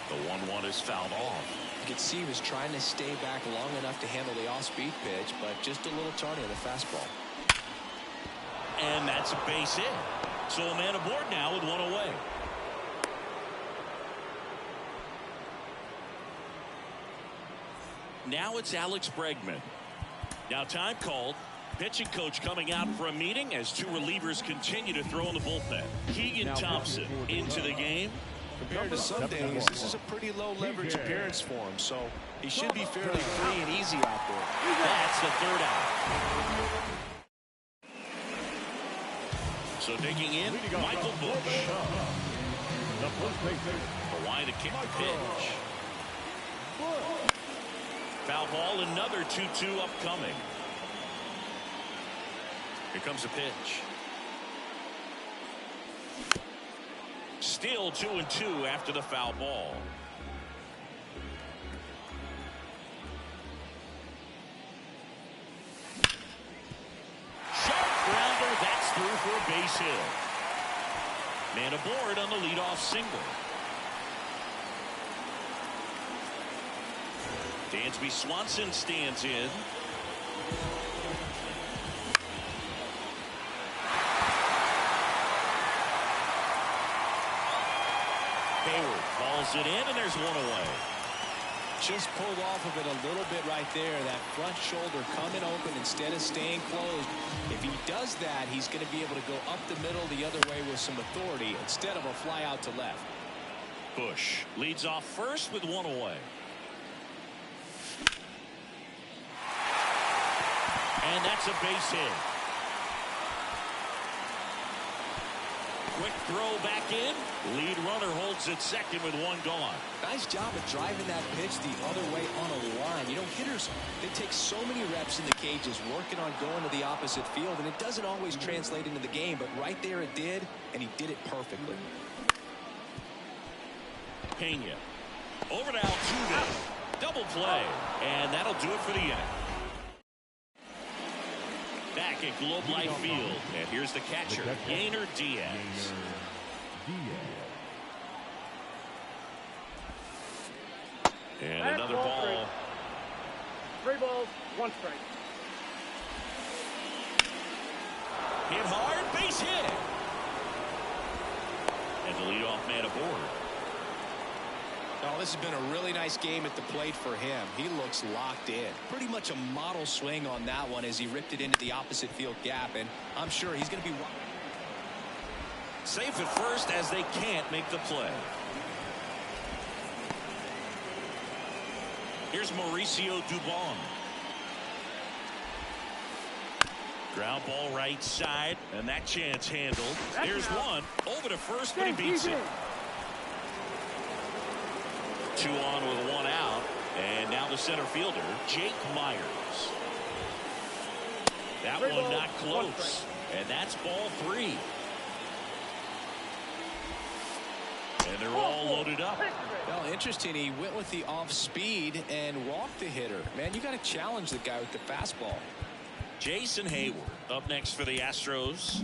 The 1-1 is fouled off. You could see he was trying to stay back long enough to handle the off-speed pitch, but just a little tardy on the fastball. And that's a base hit. So a man aboard now with 1 away. Now it's Alex Bregman. Now time called. Pitching coach coming out for a meeting as 2 relievers continue to throw in the bullpen. Keegan Thompson into the game. Compared to some days, this is a pretty low leverage appearance for him, so he should be fairly free and easy out there. That's the 3rd out. So digging in, Michael Busch. The line to kick the pitch. Foul ball, another 2-2 upcoming. Here comes a pitch. Still 2-2 after the foul ball. Sharp grounder, that's through for a base hit. Man aboard on the leadoff single. Dansby Swanson stands in. Hayward calls it in, and there's 1 away. Just pulled off of it a little bit right there. That front shoulder coming open instead of staying closed. If he does that, he's going to be able to go up the middle the other way with some authority instead of a fly out to left. Busch leads off first with 1 away. And that's a base hit. Quick throw back in. Lead runner holds at second with 1 gone. Nice job of driving that pitch the other way on a line. You know, hitters, they take so many reps in the cages working on going to the opposite field, and it doesn't always translate into the game, but right there it did, and he did it perfectly. Pena over to Altuve. Double play, and that'll do it for the inning. Back at Globe Life Field, and here's the catcher, Yainer Diaz. And another ball. 3 balls, 1 strike. Hit hard, base hit. And the leadoff man aboard. Oh, this has been a really nice game at the plate for him. He looks locked in. Pretty much a model swing on that one as he ripped it into the opposite field gap, and I'm sure he's going to be safe at first as they can't make the play. Here's Mauricio Dubon. Ground ball right side, and that chance handled. Here's one over to first, but he beats it. 2 on with 1 out, and now the center fielder, Jake Myers. That one not close, and that's ball 3. And they're all loaded up. Well, interesting. He went with the off speed and walked the hitter. Man, you got to challenge the guy with the fastball. Jason Hayward up next for the Astros.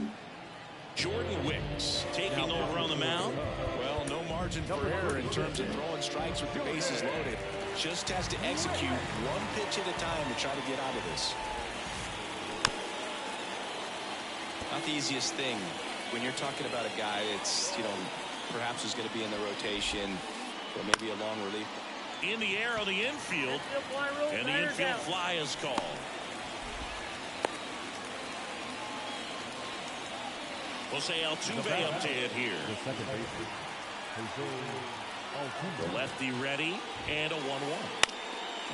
Jordan Wicks taking over on the mound. Well, no margin for error in terms of throwing strikes with the bases loaded. Just has to execute 1 pitch at a time to try to get out of this. Not the easiest thing when you're talking about a guy that's, you know, perhaps is going to be in the rotation or maybe a long relief. In the air on the infield, and the infield fly is called. Jose Altuve up to hit here. The lefty ready, and a 1-1.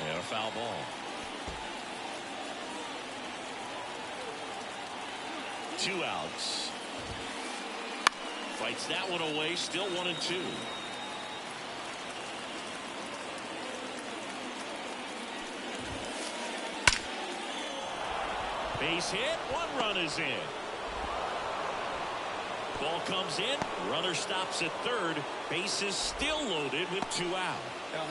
And a foul ball. Two outs. Fights that one away, still 1-2. Base hit. One run is in. Ball comes in. Runner stops at third. Base is still loaded with 2 out.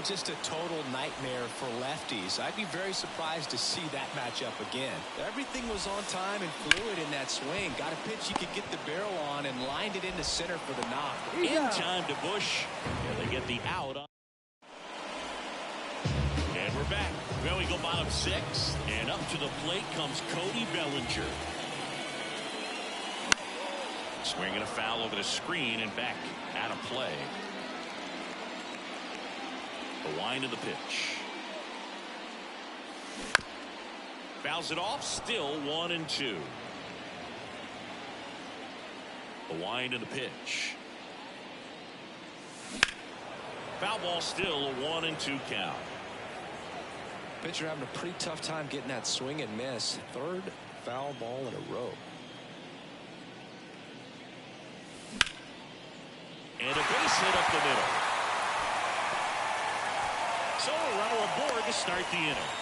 Just a total nightmare for lefties. I'd be very surprised to see that matchup again. Everything was on time and fluid in that swing. Got a pitch you could get the barrel on and lined it into center for the knock. In time to Bush. And they get the out. And we're back. Well, we go bottom 6. And up to the plate comes Cody Bellinger. Swinging a foul over the screen and back out of play. The wind of the pitch. Fouls it off. Still 1-2. The wind of the pitch. Foul ball, still a 1-2 count. Pitcher having a pretty tough time getting that swing and miss. Third foul ball in a row. And a base hit up the middle. So a runner aboard to start the inning.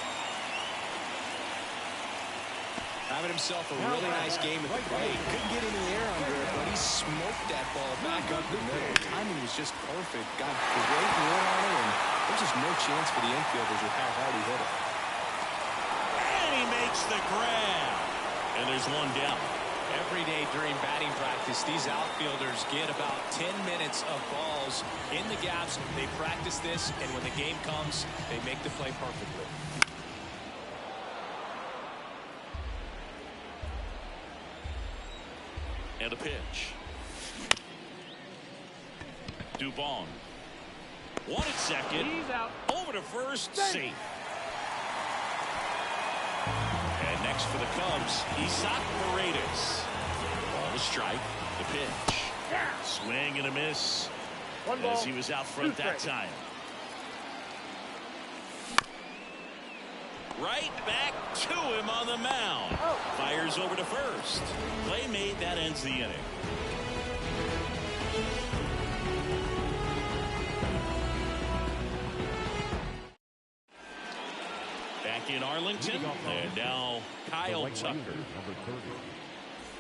Having himself a really nice game at the plate. Couldn't get any air under it, but he smoked that ball back up the middle. Timing was just perfect. Got great roll on it, and there's just no chance for the infielders with how hard he hit it. And he makes the grab. And there's one down. Every day during batting practice, these outfielders get about 10 minutes of balls in the gaps. They practice this, and when the game comes, they make the play perfectly. And a pitch. Dubon. One at second. He's out. Over to first. Safe. And next for the Cubs, Isaac Paredes. On the strike. The pitch. Swing and a miss. One ball, as he was out front 2 that strikes. time. Right back to him on the mound. Fires over to first. Play made. That ends the inning. Back in Arlington. And now Kyle Tucker. Number 30,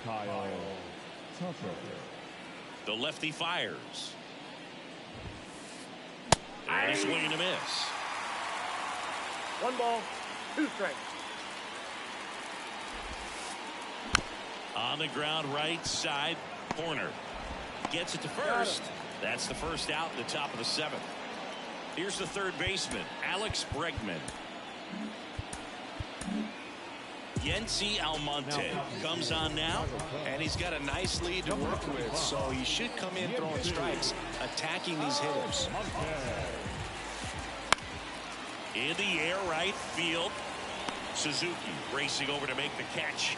Kyle Tucker. The lefty fires. And a swing and a miss. 1 ball, 2 strikes. On the ground, right side corner. Gets it to first. That's the first out in the top of the 7th. Here's the third baseman, Alex Bregman. Yency Almonte comes on now. And he's got a nice lead to work with, so he should come in throwing strikes, attacking these hitters. In the air, right field. Suzuki racing over to make the catch.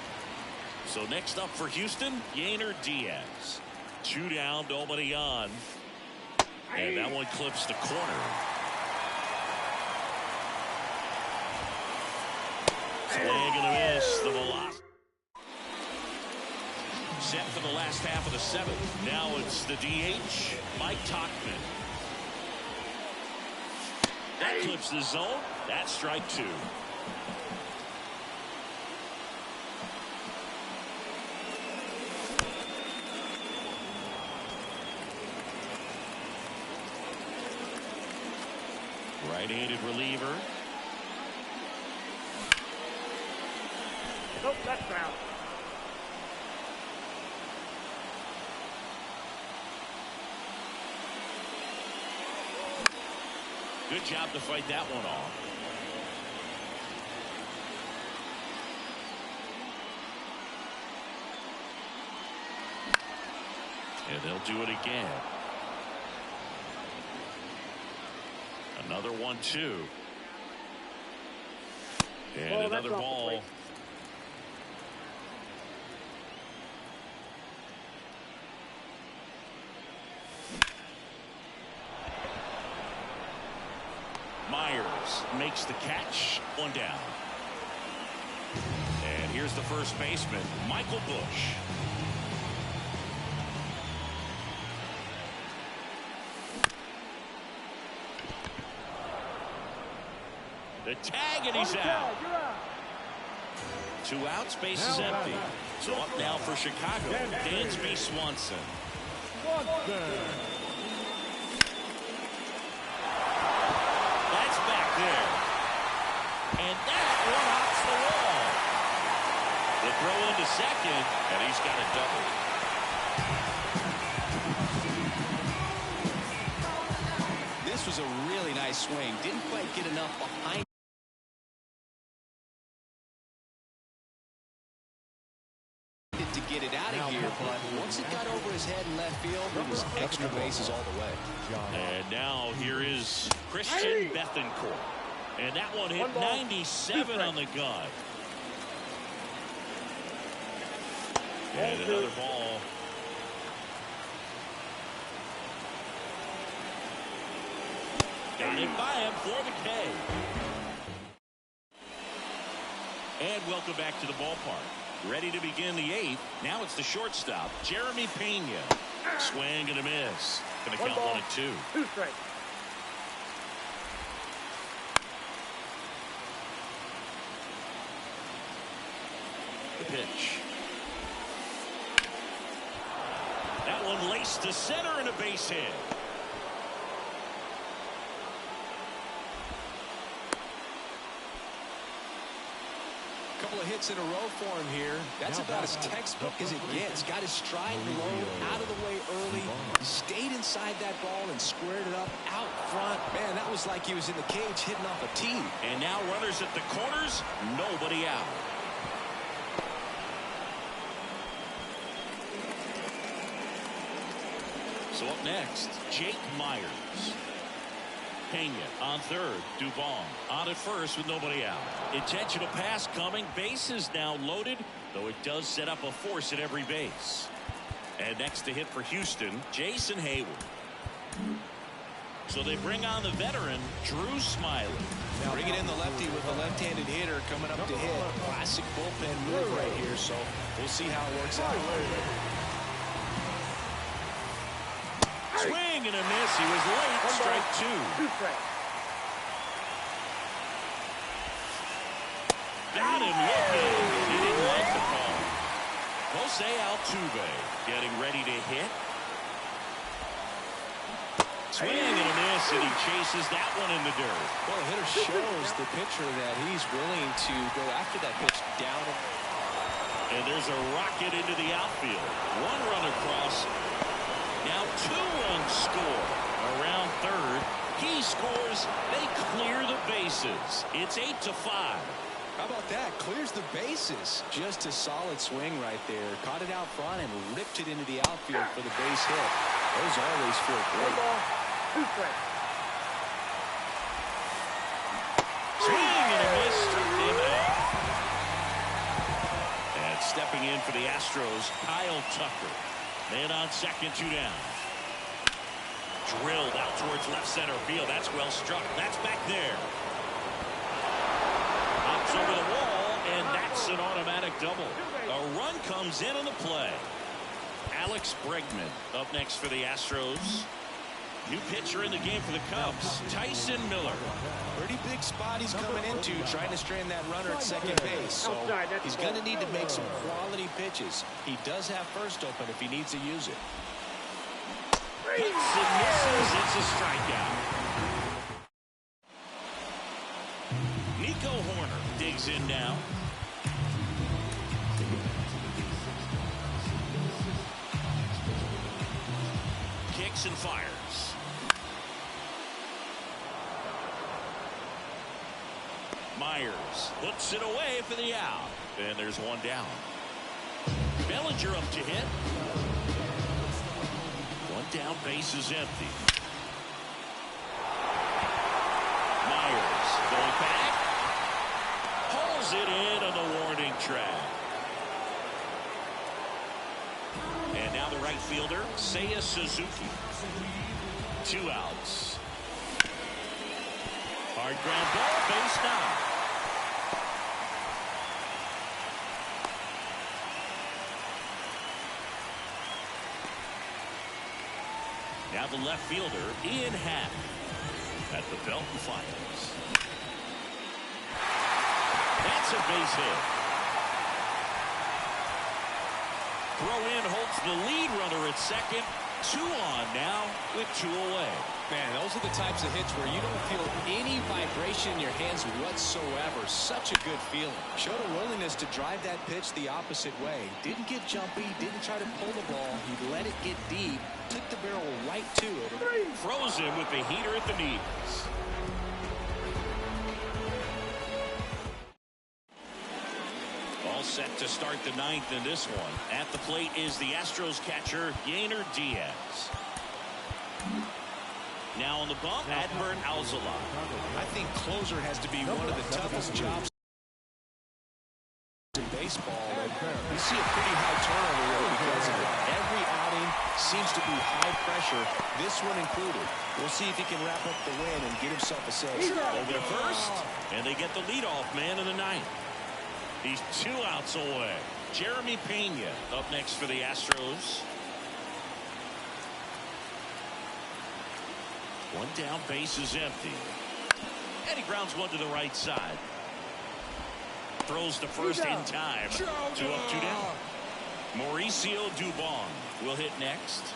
So next up for Houston, Yainer Diaz. 2 down, nobody on. And that one clips the corner. Swing and a miss. The velocity. Set for the last half of the 7th. Now it's the DH, Mike Tauchman. That clips the zone. That's strike 2. Right-handed reliever. Nope, that's foul. Good job to fight that one off. And they'll do it again. Another 1-2. And another ball. Myers makes the catch. 1 down. And here's the first baseman, Michael Bush. The tag, and he's out. 2 outs, base is empty. So up now for Chicago, Dansby Swanson. That's back there. And that one hops the wall. The throw into second, and he's got a double. This was a really nice swing. Didn't quite get enough behind it to get it out of here, but once it got over his head in left field, it was extra bases all the way. And now here is Christian Bethancourt. And that one hit 97 on the gun. And another ball. Got it by him for the K. And welcome back to the ballpark. Ready to begin the 8th. Now it's the shortstop, Jeremy Pena. Swing and a miss. Going to count 1-2. 2 strikes. The pitch. That one laced to center and a base hit. Couple of hits in a row for him here. That's about as textbook as it gets. Got his stride low, out of the way early, stayed inside that ball and squared it up out front. Man, that was like he was in the cage hitting off a tee. And now runners at the corners, nobody out. So up next, Jake Myers. Pena on third. Dubon on at first with nobody out. Intentional pass coming. Bases now loaded, though it does set up a force at every base. And next to hit for Houston, Jason Hayward. So they bring on the veteran, Drew Smiley. Now bringing in the lefty with the left-handed hitter coming up to hit. Classic bullpen move right here, so we'll see how it works out. Swing and a miss. He was late. Strike 2. 2 strikes. Got him looking. He didn't like the call. Jose Altuve getting ready to hit. Swing and a miss, and he chases that one in the dirt. Well, the hitter shows the pitcher that he's willing to go after that pitch down. And there's a rocket into the outfield. 1 run across. Now 2 runs score. Around third, he scores. They clear the bases. It's 8-5. How about that? Clears the bases. Just a solid swing right there. Caught it out front and ripped it into the outfield for the base hit. Those always feel 1 great. ball, 2 strikes. Swing and a miss. Struck him out. And stepping in for the Astros, Kyle Tucker. Man on second, 2 down. Drilled out towards left center field. That's well struck. That's back there. Hops over the wall, and that's an automatic double. A run comes in on the play. Alex Bregman up next for the Astros. New pitcher in the game for the Cubs, Tyson Miller. Pretty big spot he's coming into, trying to strand that runner at second base. So he's going to need to make some quality pitches. He does have first open if he needs to use it. Hits and misses. It's a strikeout. Nico Horner digs in now. Kicks and fires. Myers puts it away for the out. And there's 1 down. Bellinger up to hit. 1 down, base is empty. Myers going back. Pulls it in on the warning track. And now the right fielder, Seiya Suzuki. 2 outs. Hard ground ball, base now. Now the left fielder, Ian Happ, at the Belton Finals. That's a base hit. throw in holds the lead runner at second. 2 on now with 2 away. Man, those are the types of hits where you don't feel any vibration in your hands whatsoever. Such a good feeling. Showed a willingness to drive that pitch the opposite way. Didn't get jumpy, didn't try to pull the ball. He let it get deep, took the barrel right to it. Throws him with the heater at the knees. All set to start the 9th in this one. At the plate is the Astros catcher, Yainer Diaz. Now on the bump, Adbert Alzolay. I think closer has to be one of the toughest jobs in baseball. We see a pretty high turnover rate because of it. Every outing seems to be high pressure, this one included. We'll see if he can wrap up the win and get himself a save. Over to first, and they get the leadoff man in the 9th. He's 2 outs away. Jeremy Pena up next for the Astros. 1 down, base is empty. And he grounds one to the right side. Throws to first in time. 2 up, 2 down. Mauricio Dubon will hit next.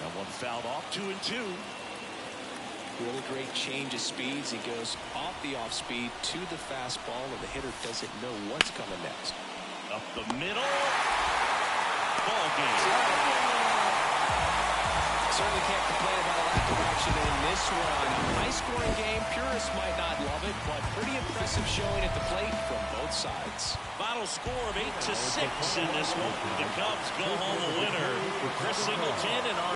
That one fouled off, 2-2. Really great change of speeds. He goes off the off speed to the fastball, and the hitter doesn't know what's coming next. Up the middle. Ball game. Certainly can't complain about a lack of action in this one. High-scoring game. Purists might not love it, but pretty impressive showing at the plate from both sides. Final score of 8-6 in this one. The Cubs go home a winner. Chris Singleton and our